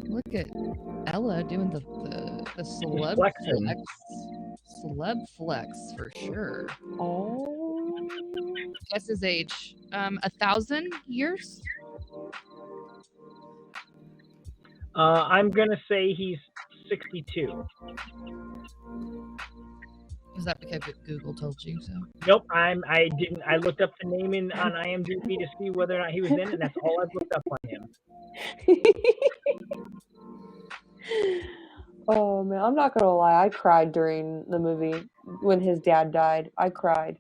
Look at Ella doing the celeb flex. Celeb flex for sure. Oh. Guess his age. 1,000 years? I'm gonna say he's 62. Is that because Google told you so? Nope, I didn't. I looked up the name on IMDb to see whether or not he was in it, and that's all I've looked up on him. Oh man, I'm not gonna lie. I cried during the movie when his dad died. I cried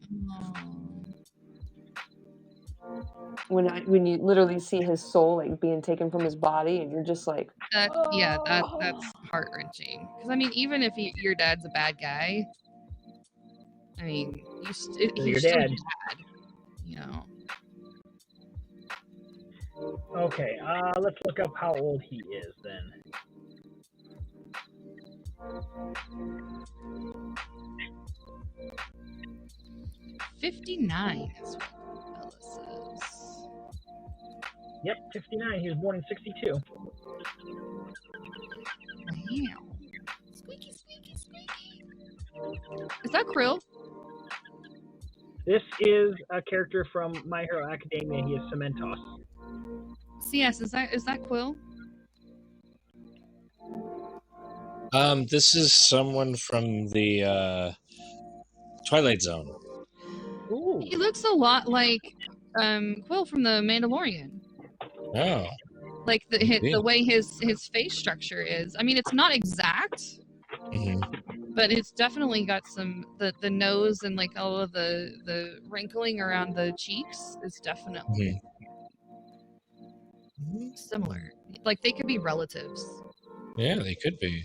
when you literally see his soul like being taken from his body, and you're just like, that's heart wrenching. Because I mean, even if your dad's a bad guy, I mean, he's still your dad. You know. Okay, let's look up how old he is then. "59" is what Ella says. Yep, 59. He was born in 62. Wow. Squeaky, squeaky, squeaky. Is that Krill? This is a character from My Hero Academia. He is Cementos. CS, is that Quill? This is someone from the Twilight Zone. Ooh. He looks a lot like Quill from the Mandalorian. Oh. Like the way his face structure is. I mean, it's not exact, but it's definitely got some the nose and like all of the wrinkling around the cheeks is definitely similar. Like they could be relatives. Yeah, they could be.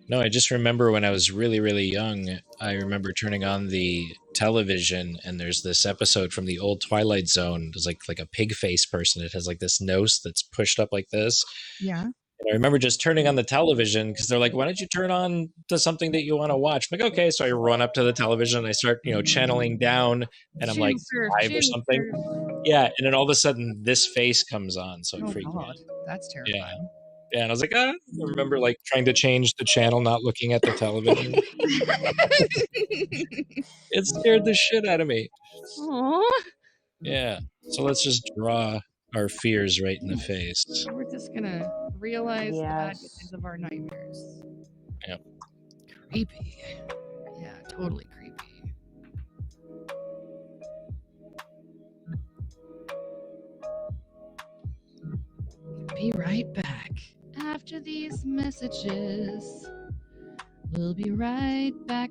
No, I just remember when I was really, really young, I remember turning on the television and there's this episode from the old Twilight Zone. There's like a pig face person. It has like this nose that's pushed up like this. Yeah. And I remember just turning on the television because they're like, why don't you turn on to something that you want to watch? I'm like, okay. So I run up to the television and I start, channeling down and I'm like 5 or something. Yeah. And then all of a sudden this face comes on. So it freaked me out. That's terrifying. Yeah, and I was like, I remember like trying to change the channel, not looking at the television. It scared the shit out of me. Aww. Yeah. So let's just draw our fears right in the face. We're just gonna realize the bad guys of our nightmares. Yep. Creepy. Yeah, totally creepy. Be right back. After these messages, we'll be right back.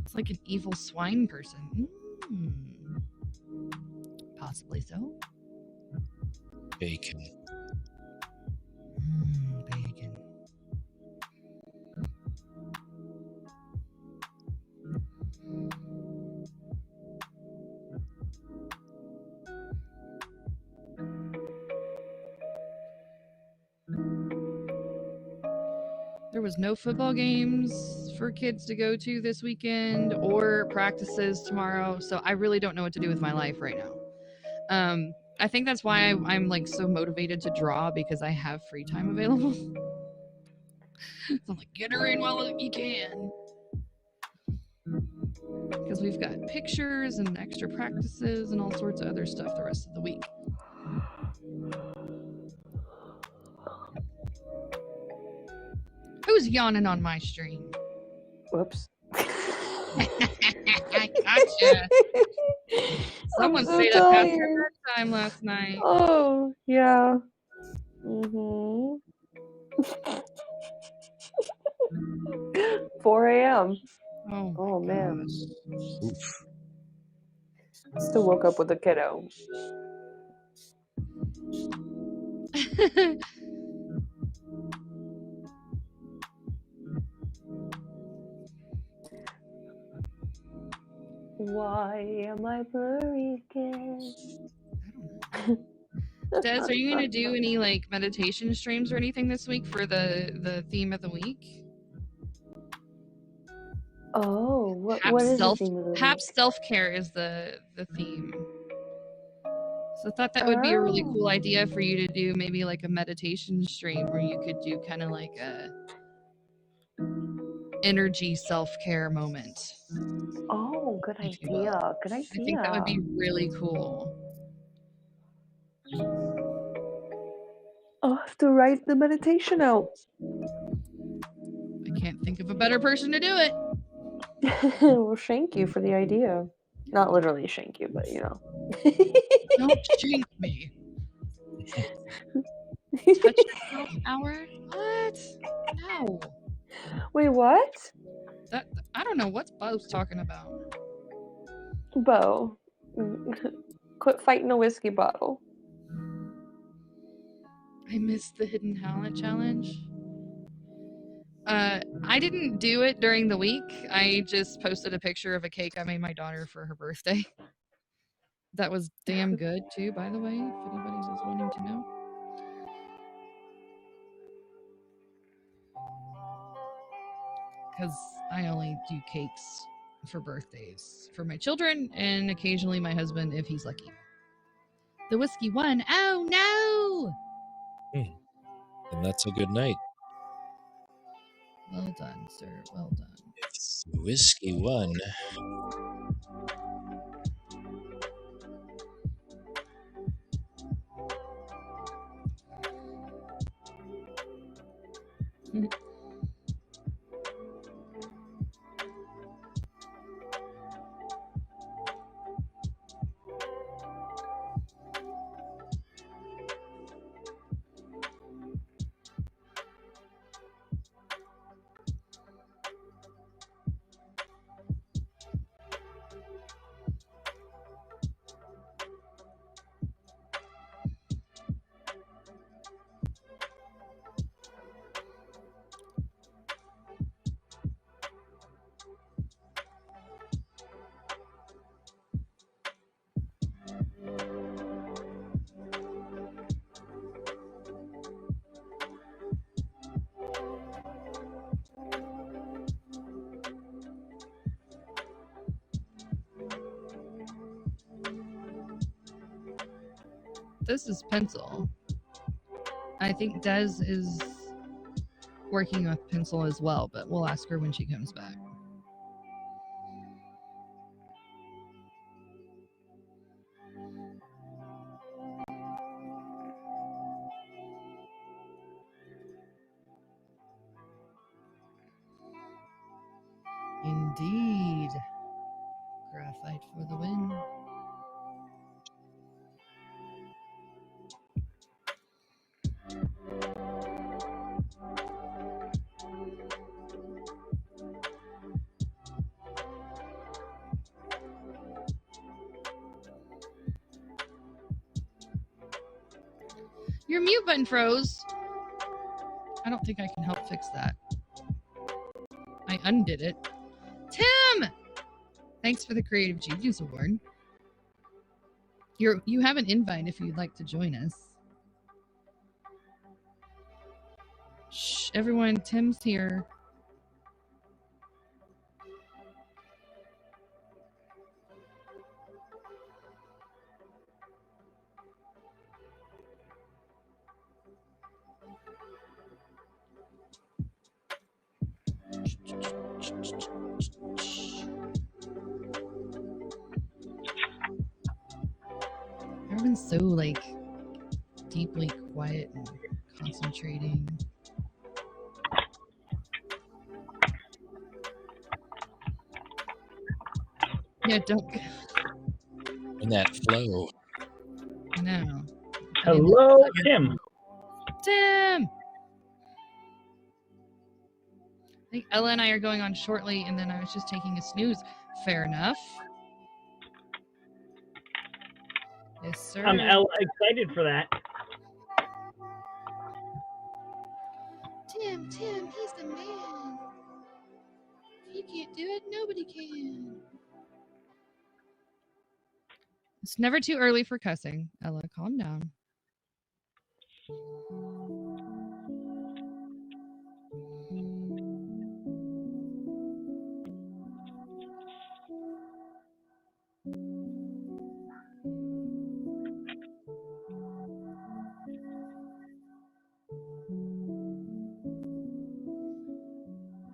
It's like an evil swine person. Possibly so. Bacon. Bacon. There was no football games for kids to go to this weekend or practices tomorrow, so I really don't know what to do with my life right now. I think that's why I'm like so motivated to draw, because I have free time available. So I'm like, get her in while you can. Because we've got pictures and extra practices and all sorts of other stuff the rest of the week. Who's yawning on my stream? Whoops. I gotcha. Someone stayed up past your bedtime last night. Oh, yeah. 4 a.m. Oh man. Oof. Still woke up with a kiddo. Why am I blurry again? Des, are you gonna do any like meditation streams or anything this week for the theme of the week? Oh, what is the theme of the week? Perhaps self-care is the theme. So I thought that would be a really cool idea for you to do, maybe like a meditation stream where you could do kind of like a energy self-care moment. Oh, good idea. Good idea. I think that would be really cool. I'll have to write the meditation out. I can't think of a better person to do it. Well, shank you for the idea. Not literally shank you, but Don't shank me. Touch hour? What? No. Wait, what? I don't know what's Bo's talking about. Bo. Quit fighting a whiskey bottle. I missed the hidden talent challenge. I didn't do it during the week. I just posted a picture of a cake I made my daughter for her birthday. That was damn good too, by the way, if anybody was wanting to know. Because I only do cakes for birthdays for my children and occasionally my husband if he's lucky. The whiskey won. Oh no! And that's a good night. Well done, sir. Well done. It's whiskey won. This is pencil. I think Des is working with pencil as well, but we'll ask her when she comes back. Indeed. Graphite for the win. Your mute button froze. I don't think I can help fix that. I undid it. Tim! Thanks for the Creative Genius Award. You have an invite if you'd like to join us. Shh, everyone, Tim's here. Everyone's so deeply quiet and concentrating. Yeah, don't. In that flow. I know. Hello, Tim. Tim! I think Ella and I are going on shortly, and then I was just taking a snooze. Fair enough. Yes, sir. I'm excited for that. Tim, he's the man. If you can't do it, nobody can. It's never too early for cussing. Ella, calm down.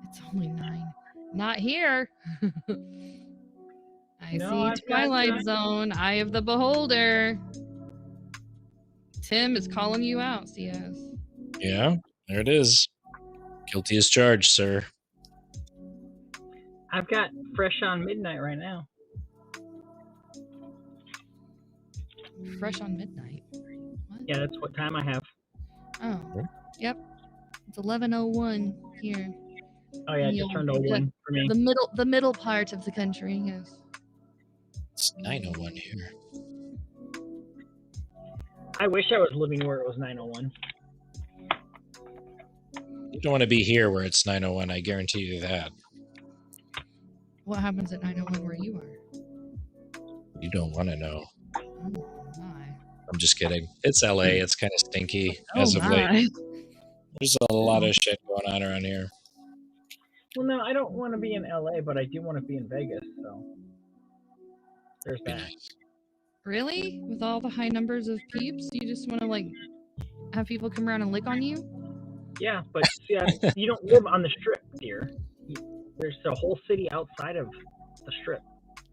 It's only 9. Not here. I see Twilight Zone, Eye of the Beholder. Tim is calling you out, CS. Yeah, there it is. Guilty as charged, sir. I've got Fresh on Midnight right now. Fresh on Midnight. What? Yeah, that's what time I have. Oh, yep. It's 11:01 here. Oh yeah, it just turned 01 for me. The middle part of the country, yes. It's 9:01 here. I wish I was living where it was 9:01. You don't want to be here where it's 9:01. I guarantee you that. What happens at 9:01 where you are? You don't want to know. Oh my! I'm just kidding. It's LA. It's kind of stinky as of late. There's a lot of shit going on around here. Well, no, I don't want to be in LA, but I do want to be in Vegas. So there's that. Nice. Really? With all the high numbers of peeps, you just want to like have people come around and lick on you? Yeah, but see, you don't live on the Strip, dear. There's a whole city outside of the Strip.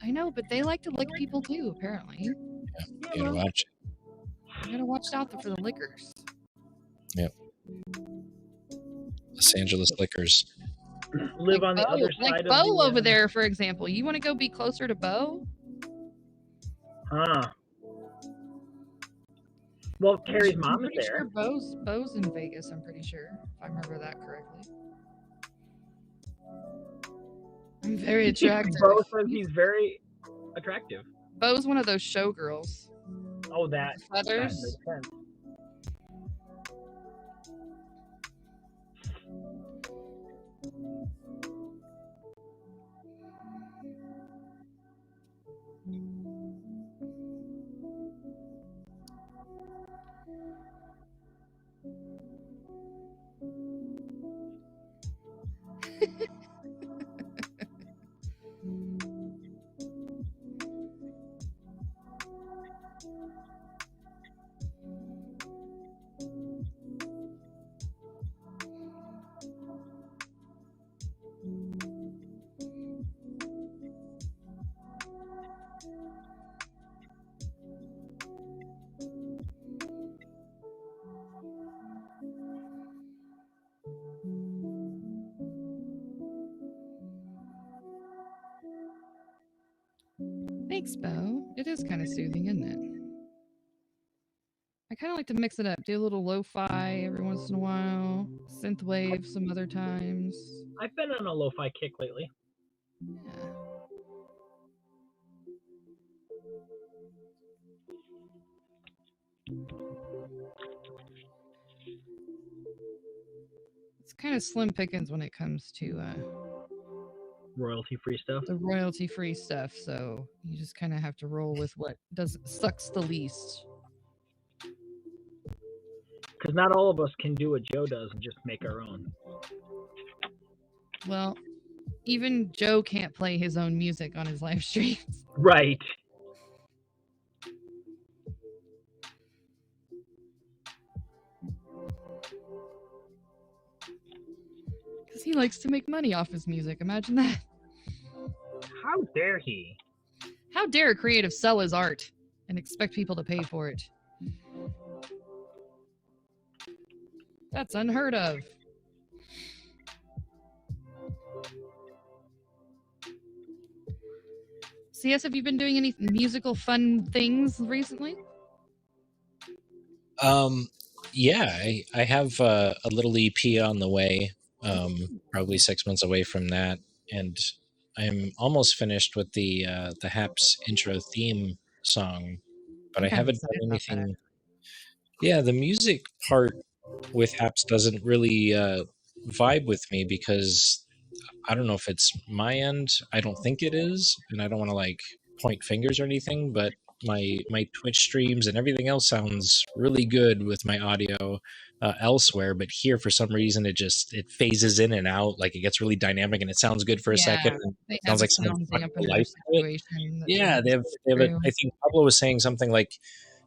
I know, but they like to lick people too, apparently. Yeah, you gotta watch it. You gotta watch out for the lickers. Yep. Los Angeles lickers. Live on the other side of Bo over there, for example. You want to go be closer to Bo? Huh. Well, Carrie's mom is there. Sure Bo's in Vegas, I'm pretty sure, if I remember that correctly. I'm very attractive. Bo says he's very attractive. Bo's one of those showgirls. Oh, that. Feathers. That makes sense. Thanks, Bo. It is kind of soothing, isn't it? I kind of like to mix it up. Do a little lo-fi every once in a while. Synthwave some other times. I've been on a lo-fi kick lately. Yeah. It's kind of slim pickings when it comes to royalty-free stuff. The royalty-free stuff, so you just kind of have to roll with what sucks the least. Because not all of us can do what Joe does and just make our own. Well, even Joe can't play his own music on his live streams. Right. Because he likes to make money off his music. Imagine that. How dare he? How dare a creative sell his art and expect people to pay for it? That's unheard of. CS, have you been doing any musical fun things recently? Yeah, I have a little EP on the way, probably 6 months away from that, and I'm almost finished with the Haps intro theme song, but I haven't done anything. Yeah, the music part with Haps doesn't really vibe with me because I don't know if it's my end. I don't think it is, and I don't want to like point fingers or anything, but my Twitch streams and everything else sounds really good with my audio elsewhere, but here for some reason it phases in and out, like it gets really dynamic and it sounds good for a second. It sounds like someone put a life to it. Yeah, they have I think Pablo was saying something like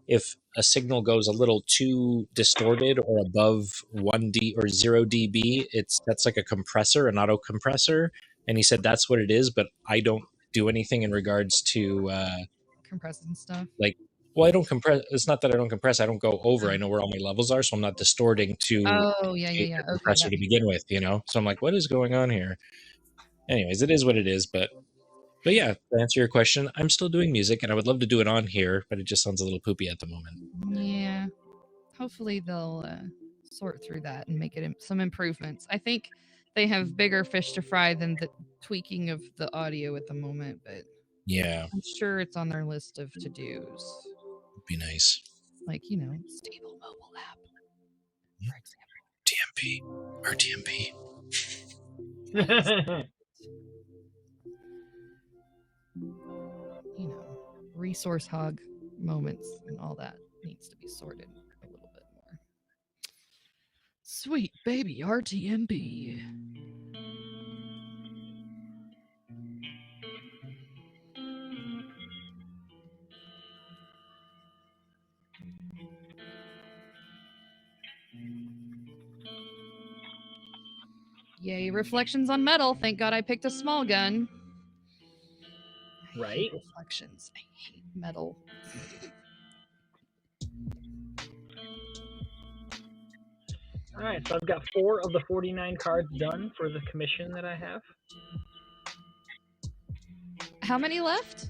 if a signal goes a little too distorted or above 1D or 0 dB, that's like a compressor, an auto compressor, and he said that's what it is, but I don't do anything in regards to compressing stuff. Like, well, I don't compress. It's not that I don't compress. I don't go over. I know where all my levels are, so I'm not distorting to the compressor to begin with, you know? So I'm like, what is going on here? anyways, it is what it is. But yeah, to answer your question, I'm still doing music, and I would love to do it on here, but it just sounds a little poopy at the moment. Yeah. Hopefully they'll sort through that and make it some improvements. I think they have bigger fish to fry than the tweaking of the audio at the moment, but yeah, I'm sure it's on their list of to-dos. It'd be nice. Like, stable mobile app, for example. TMP. Resource hog moments and all that needs to be sorted a little bit more. Sweet baby RTMP. Yay, reflections on metal. Thank God I picked a small gun. Right? I hate reflections. I hate metal. All right, so I've got 4 of the 49 cards done for the commission that I have. How many left?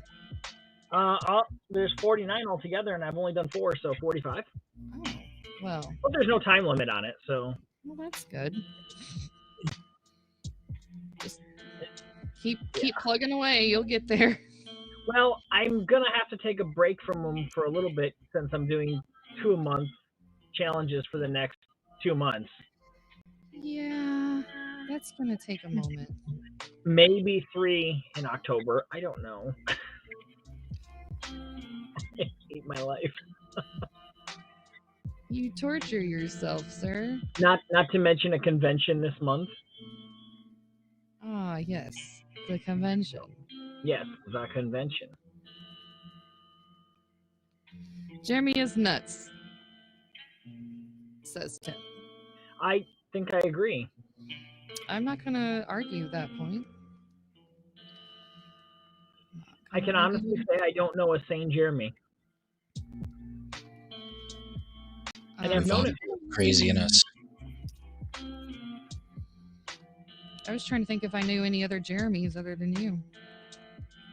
There's 49 altogether, and I've only done 4, so 45. Oh, well. But there's no time limit on it, so. Well, that's good. Just keep plugging away. You'll get there. Well, I'm gonna have to take a break from them for a little bit since I'm doing 2-a-month challenges for the next 2 months. Yeah, that's gonna take a moment. Maybe 3 in October. I don't know. I hate my life. You torture yourself, sir. Not to mention a convention this month. Ah, yes, the convention. Yes, the convention. Jeremy is nuts, says Tim. I think I agree. I'm not gonna argue that point. I can honestly say I don't know a sane Jeremy. And I've known it. Craziness. I was trying to think if I knew any other Jeremys other than you.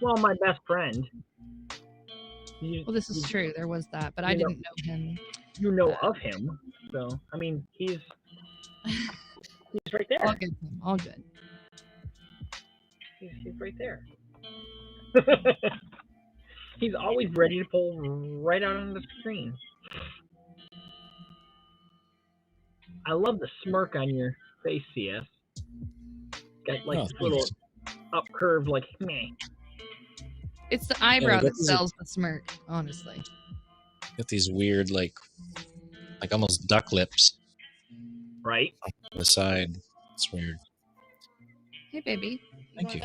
Well, my best friend. Well, this is true. There was that, but I didn't know him. You know of him, so I mean, he's right there. All good. All good. He's right there. He's always ready to pull right out on the screen. I love the smirk on your face, CS. Got like this little up curve, like meh. It's the eyebrow that sells the smirk, honestly. Got these weird, like almost duck lips. Right? On the side. It's weird. Hey, baby. Thank you.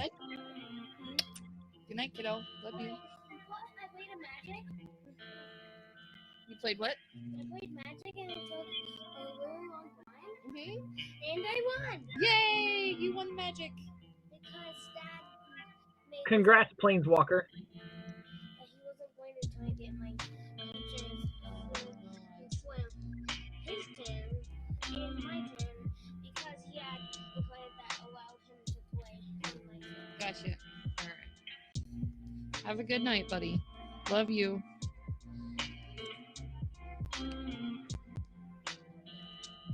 Good night, kiddo. Love you. I played a magic. You played what? I played magic and it took a really long time. Mm-hmm. And I won. Yay! You won magic. Because Dad made Congrats, Planeswalker. He wasn't going to try to get my chance to swim his turn and my turn because he had the plan that allowed him to play in my turn. Gotcha. All right. Have a good night, buddy. Love you.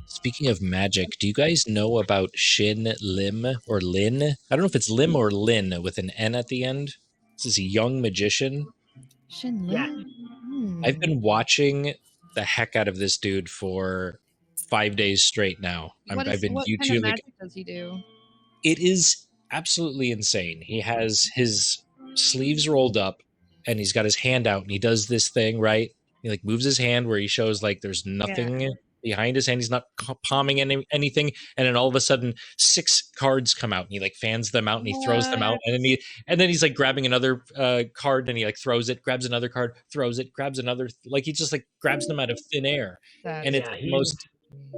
Speaking of magic, do you guys know about Shin Lim or Lin? I don't know if it's Lim or Lin with an N at the end. This is a young magician. Shin Lim? Yeah. I've been watching the heck out of this dude for 5 days straight now. What kind of magic does he do? It is absolutely insane. He has his sleeves rolled up and he's got his hand out and he does this thing, right? He like moves his hand where he shows like there's nothing behind his hand. He's not palming anything. And then all of a sudden 6 cards come out and he like fans them out and he throws them out. And then he's like grabbing another card and he like throws it, grabs another card, throws it, grabs another. Like he just like grabs them out of thin air. And it's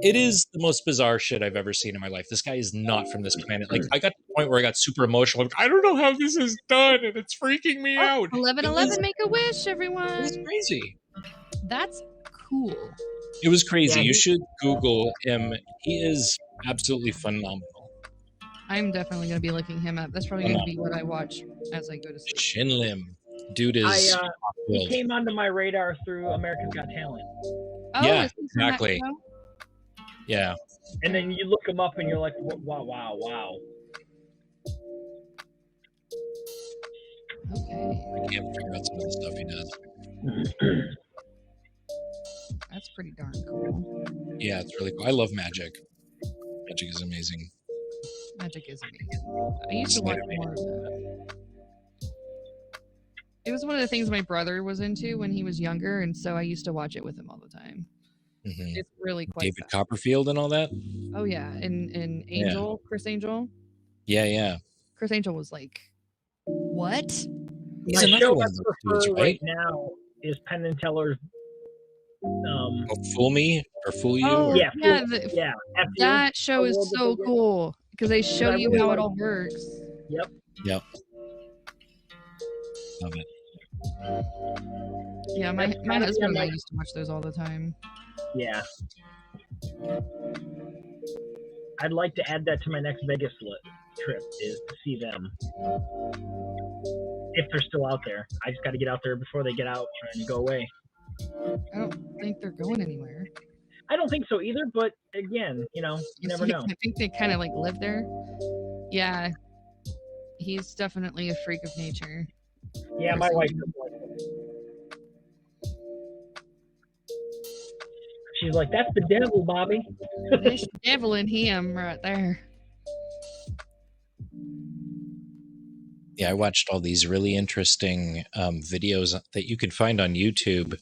it is the most bizarre shit I've ever seen in my life. This guy is not from this planet. Like I got to the point where I got super emotional. Like, I don't know how this is done and it's freaking me out. 11/11, make a wish, everyone. It's crazy. That's cool. It was crazy. You should Google him. He is absolutely phenomenal. I'm definitely going to be looking him up. That's probably going to be what I watch as I go to sleep. Shin Lim. Dude is... he came onto my radar through America's Got Talent. Oh, yeah, is he from that exactly. show? Yeah. And then you look him up and you're like, wow. Okay. I can't figure out some of the stuff he does. That's pretty darn cool. Yeah, it's really cool. I love magic. Magic is amazing. Magic is amazing. I used to watch more of that. It was one of the things my brother was into when he was younger, and so I used to watch it with him all the time. Mm-hmm. It's really quite David fast. Copperfield and all that? Oh, yeah. And Angel, yeah. Chris Angel. Yeah. Chris Angel was like, what? My show I prefer right now is Penn and Teller's Fool Me or Fool You? Oh, or... yeah. That show is so cool because they show you how it all works. Yep. Love it. Yeah, my husband and I used to watch those all the time. Yeah. I'd like to add that to my next Vegas trip, is to see them. If they're still out there. I just got to get out there before they get out and go away. I don't think they're going anywhere. I don't think so either, but again, you never know. I think they kind of like live there. Yeah. He's definitely a freak of nature. Yeah, my wife doesn't like it. She's like, that's the devil, Bobby. There's the devil in him right there. Yeah, I watched all these really interesting videos that you can find on YouTube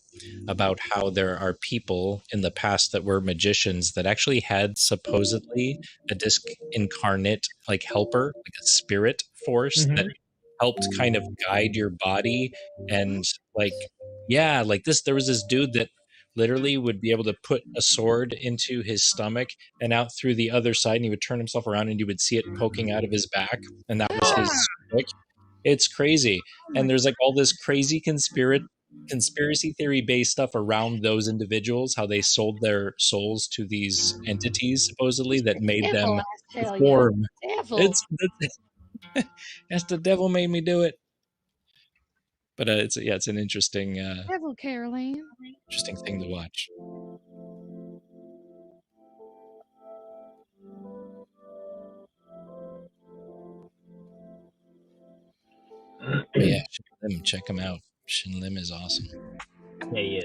about how there are people in the past that were magicians that actually had supposedly a disc incarnate like helper, like a spirit force that helped kind of guide your body. And there was this dude that literally would be able to put a sword into his stomach and out through the other side, and he would turn himself around and you would see it poking out of his back, and that was his stick. It's crazy. And there's like all this crazy conspiracy theory based stuff around those individuals, how they sold their souls to these entities supposedly that made them perform. It's the devil made me do it. But it's an interesting devil Caroline. Interesting thing to watch. Yeah, Shin Lim, check him out. Shin Lim is awesome. Yeah, he is.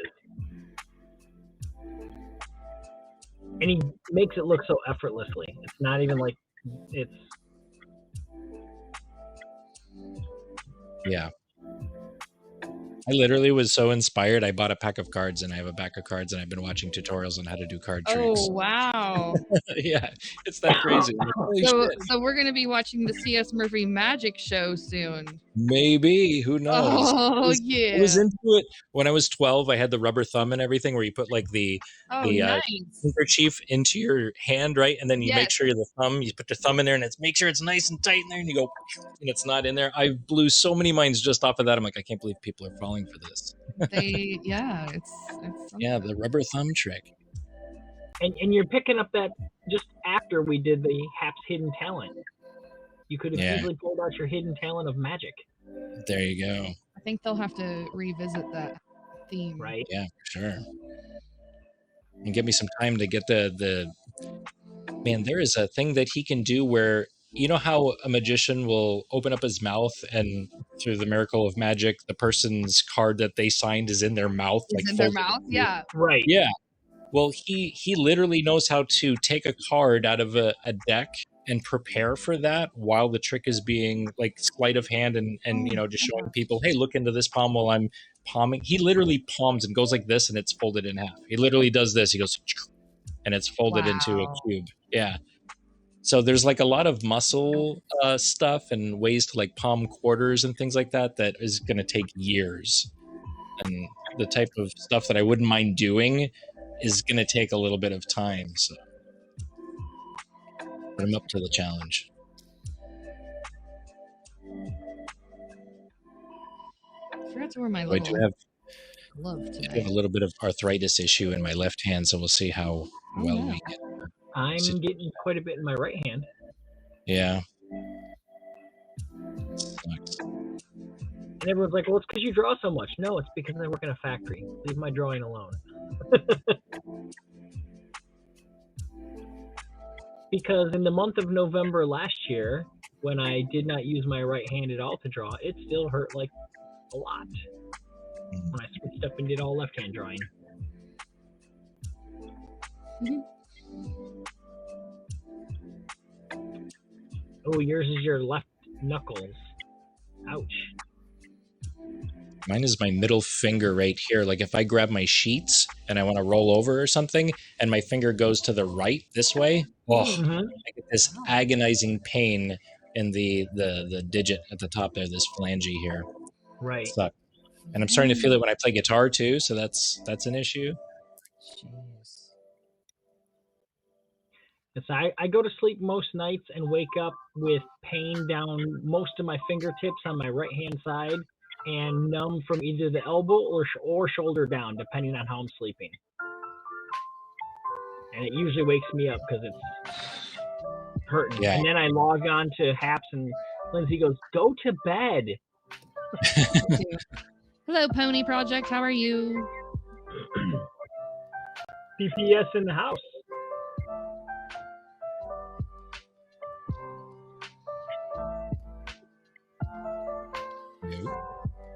And he makes it look so effortlessly. It's not even like it's... Yeah. I literally was so inspired. I bought a pack of cards, and I have a pack of cards, and I've been watching tutorials on how to do card tricks. Oh, wow. Yeah, it's that crazy. So we're going to be watching the C.S. Murphy magic show soon. Maybe. Who knows? Oh, I was into it. When I was 12, I had the rubber thumb and everything where you put like the handkerchief into your hand, right? And then you make sure you put your thumb in there and make sure it's nice and tight in there, and you go, and it's not in there. I blew so many minds just off of that. I'm like, I can't believe people are falling for this. It's the rubber thumb trick. And you're picking up that just after we did the Haps Hidden Talent. You could have easily pulled out your hidden talent of magic. There you go. I think they'll have to revisit that theme. Right? Yeah, sure. And give me some time to get the man, there is a thing that he can do where, you know how a magician will open up his mouth and through the miracle of magic, the person's card that they signed is in their mouth. In their mouth? Yeah. Right. Yeah. Well, he literally knows how to take a card out of a deck and prepare for that while the trick is being like sleight of hand and just showing people, hey, look into this palm while I'm palming. He literally palms and goes like this, and it's folded in half. He literally does this. He goes, and it's folded into a cube. Yeah. So there's like a lot of muscle stuff and ways to like palm quarters and things like that is going to take years. And the type of stuff that I wouldn't mind doing is going to take a little bit of time. So put him up to the challenge. I forgot to wear my I do have glove a little bit of arthritis issue in my left hand, so we'll see how we get. I'm getting quite a bit in my right hand. Yeah, And everyone's like, well, it's because you draw so much. No, it's because I work in a factory. Leave my drawing alone. Because in the month of November last year, when I did not use my right hand at all to draw, it still hurt like a lot. When I switched up and did all left-hand drawing. Oh, yours is your left knuckles. Ouch. Mine is my middle finger right here. Like if I grab my sheets and I want to roll over or something, and my finger goes to the right this way, I get this agonizing pain in the digit at the top there, this phalange here. Right. Suck. And I'm starting to feel it when I play guitar too, so that's an issue. Jeez. It's, I go to sleep most nights and wake up with pain down most of my fingertips on my right-hand side and numb from either the elbow or shoulder down, depending on how I'm sleeping. And it usually wakes me up because it's hurting. Yeah. And then I log on to Haps and Lindsay goes, go to bed. Hello, Pony Project. How are you? PPS in the house.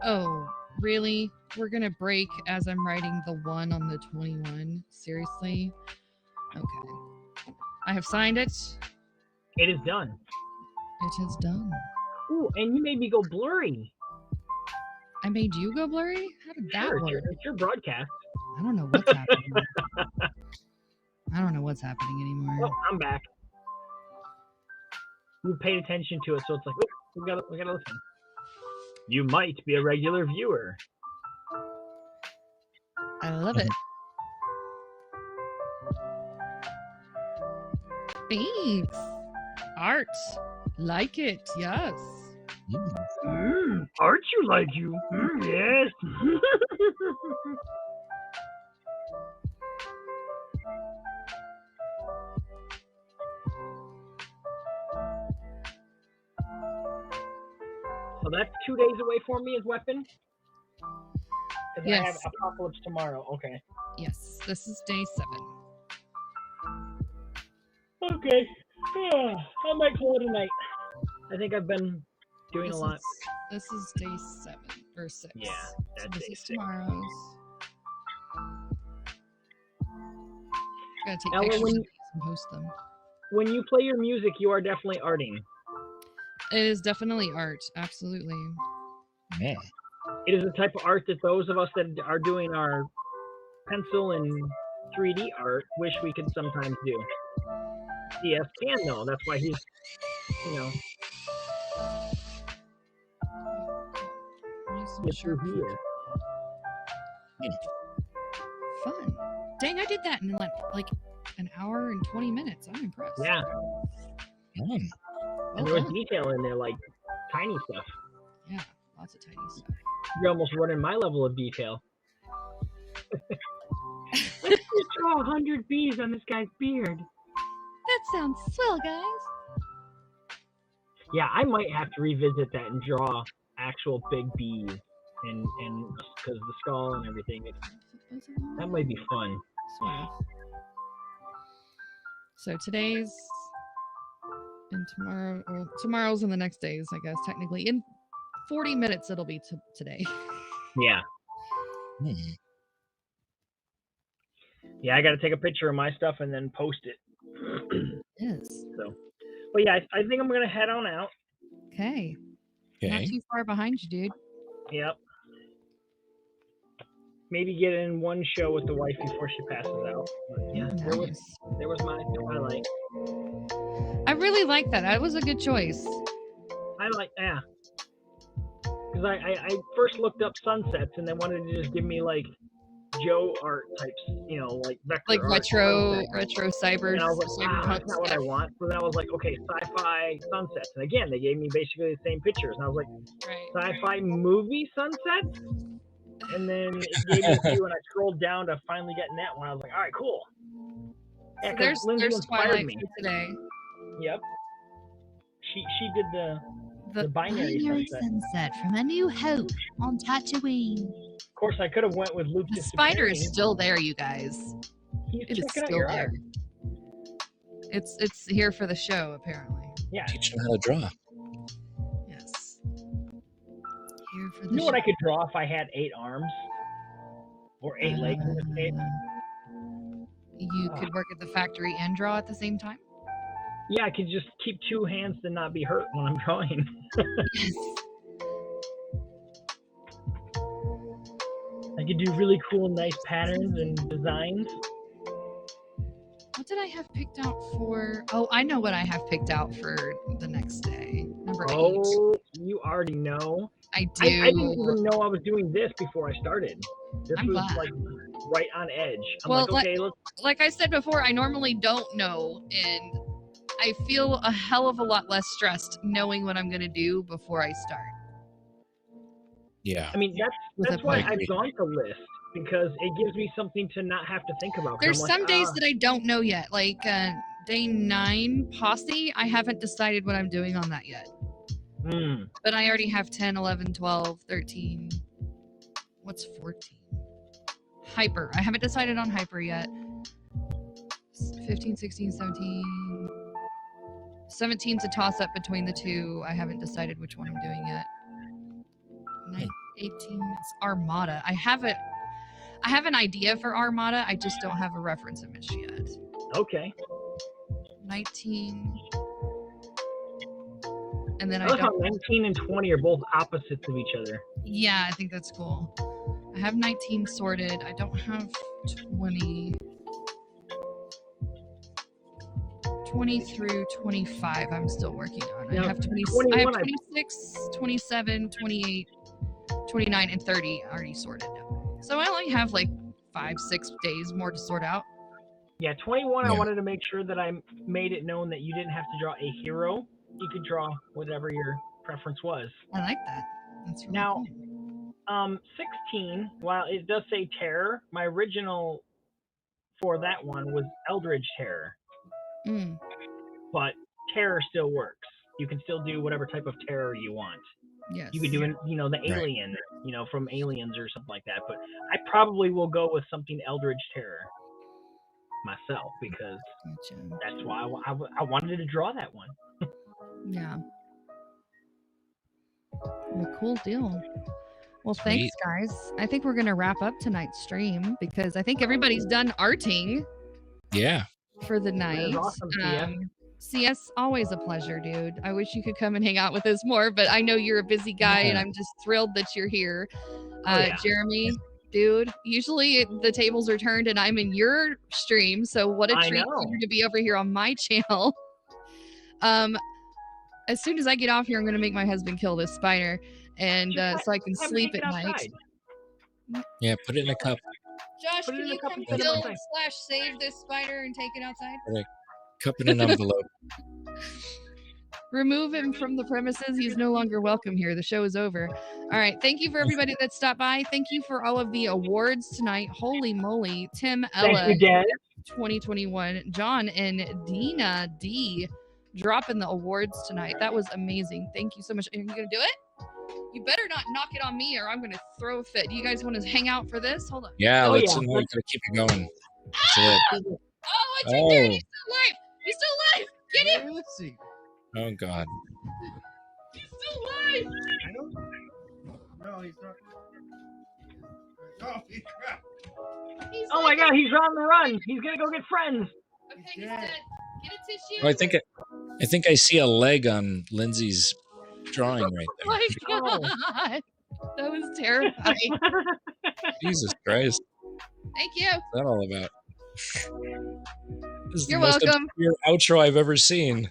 Oh, really? We're going to break as I'm writing the 1 on the 21? Seriously? Okay. I have signed it. It is done. It is done. Ooh, and you made me go blurry. I made you go blurry? How did that work? It's your broadcast. I don't know what's happening. I don't know what's happening anymore. Oh, I'm back. You paid attention to it, so it's like, oh, we gotta listen. You might be a regular viewer. I love it. Thanks. Art. Like it, yes. Art you like you. Yes. So that's 2 days away for me as weapon? Yes. I have Apocalypse tomorrow. Okay. Yes, this is day 7. Okay. I might call it a night. I think I've been doing a lot. This is day 7 or 6. Yeah, that's so this day is 6. tomorrow's. Gotta take Ella, pictures of these and post them. When you play your music, you are definitely arting. It is definitely art, absolutely. Yeah. It is a type of art that those of us that are doing our pencil and 3D art wish we could sometimes do. CS can though, that's why he's, Sure. Fun. Dang, I did that in like an hour and 20 minutes. I'm impressed. Yeah. Well and there was done. detail in there, like tiny stuff. Yeah, lots of tiny stuff. You're almost running my level of detail. Let's draw 100 bees on this guy's beard. That sounds swell, guys. Yeah, I might have to revisit that and draw actual big bees and because the skull and everything. That might be fun. Swell. So today's and tomorrow. Well, tomorrow's and the next days, I guess. Technically, in 40 minutes, it'll be today. Yeah. Yeah, I got to take a picture of my stuff and then post it. Yes. So, but yeah, I think I'm gonna head on out. Okay. Not too far behind you, dude. Yep. Maybe get in one show with the wife before she passes out. But yeah, Nice. there was my Twilight. I really like that. That was a good choice. Yeah. Because I first looked up sunsets and they wanted to just give me like Joe art types, like vector Like art, retro cyber. And I was like, that's not what I want. So then I was like, okay, sci-fi sunsets. And again, they gave me basically the same pictures. And I was like, sci-fi movie sunsets? And then it gave me a few, and I scrolled down to finally getting that one. I was like, all right, cool. Yeah, so there's Twilight for today. Yep. She did The binary sunset from A New Hope on Tatooine. Of course, I could have went with Luke. The spider is still there, you guys. It is still there. It's here for the show, apparently. Yeah. Teach them how to draw. Yes. Here for the You know show. what I could draw if I had 8 arms? Or 8 legs in this case? You could work at the factory and draw at the same time? Yeah, I could just keep 2 hands to not be hurt when I'm drawing. Yes. I could do really cool, nice patterns and designs. What did I have picked out for? Oh, I know what I have picked out for the next day. Number 8. Oh, you already know? I do. I didn't even know I was doing this before I started. This was glad. like right on edge. I'm Well, like, okay, let's... like I said before, I normally don't know, and I feel a hell of a lot less stressed knowing what I'm going to do before I start. Yeah. I mean, that's why I've gone to list, because it gives me something to not have to think about. There's some days that I don't know yet, like day 9 posse. I haven't decided what I'm doing on that yet. But I already have 10, 11, 12, 13. What's 14? Hyper. I haven't decided on hyper yet. 15, 16, 17. 17's a toss-up between the 2. I haven't decided which one I'm doing yet. 18 is Armada. I have an idea for Armada. I just don't have a reference image yet. Okay. 19. And then I love how 19 and 20 are both opposites of each other. Yeah, I think that's cool. I have 19 sorted. I don't have 20. 20 through 25 I'm still working on. I have 26, 27, 28, 29, and 30 already sorted. So I only have like 5-6 days more to sort out. Yeah, 21 I wanted to make sure that I made it known that you didn't have to draw a hero. You could draw whatever your preference was. I like that. That's really now, cool. 16, while it does say terror, my original for that one was Eldritch Terror. But terror still works. You can still do whatever type of terror you want. Yes. You could do, the alien, from Aliens or something like that. But I probably will go with something Eldritch Terror myself, because that's why I wanted to draw that one. Yeah. Well, cool deal. Well, thanks, guys. I think we're going to wrap up tonight's stream, because I think everybody's done arting. Yeah. For the night. Awesome, CS, always a pleasure, dude. I wish you could come and hang out with us more, but I know you're a busy guy, and I'm just thrilled that you're here. Jeremy, dude, usually the tables are turned and I'm in your stream, so what a treat for you to be over here on my channel. As soon as I get off here, I'm going to make my husband kill this spider, and so I can sleep at night. Yeah, put it in a cup. Josh, can you come kill / save this spider and take it outside? Put a cup in an envelope. Remove him from the premises. He's no longer welcome here. The show is over. All right. Thank you for everybody that stopped by. Thank you for all of the awards tonight. Holy moly. Tim, Ella, 2021, John, and Dina D dropping the awards tonight. That was amazing. Thank you so much. Are you going to do it? You better not knock it on me, or I'm going to throw a fit. Do you guys want to hang out for this? Hold on. Yeah, let's keep it going. Oh, it's right there. He's still alive. He's still alive. Get him. Let's see. Oh, God. He's still alive. I don't. No, he's not. Oh, he's not. Oh my God, he's on the run. He's going to go get friends. Okay, he's dead. Get a tissue. Oh, I think I see a leg on Lindsay's drawing right there. Oh my God. That was terrifying. Jesus Christ. Thank you. What's that all about? This is You're the most welcome. obscure outro I've ever seen.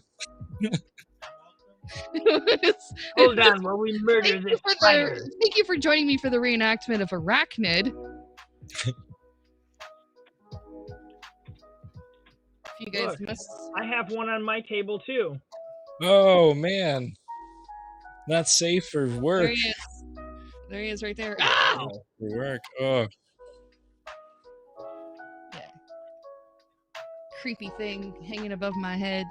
Hold on while we murder this spider. Thank you for joining me for the reenactment of Arachnid. You guys must... I have one on my table too. Oh man. Not safe for work. There he is. There he is right there. Ow! For work. Oh. Yeah. Creepy thing hanging above my head.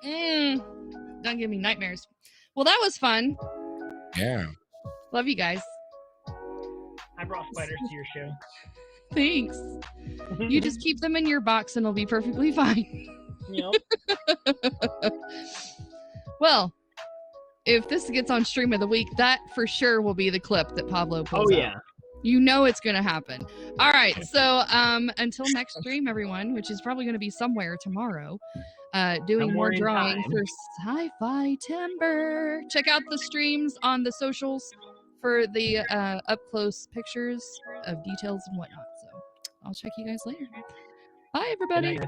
Don't give me nightmares. Well, that was fun. Yeah. Love you guys. I brought spiders to your show. Thanks. You just keep them in your box and it'll be perfectly fine. Yep. Well, if this gets on stream of the week, that for sure will be the clip that Pablo pulls out. Yeah. You know it's going to happen. All right. So until next stream, everyone, which is probably going to be somewhere tomorrow, doing more drawing for SciFiTEMBER. Check out the streams on the socials for the up-close pictures of details and whatnot. So I'll check you guys later. Bye, everybody.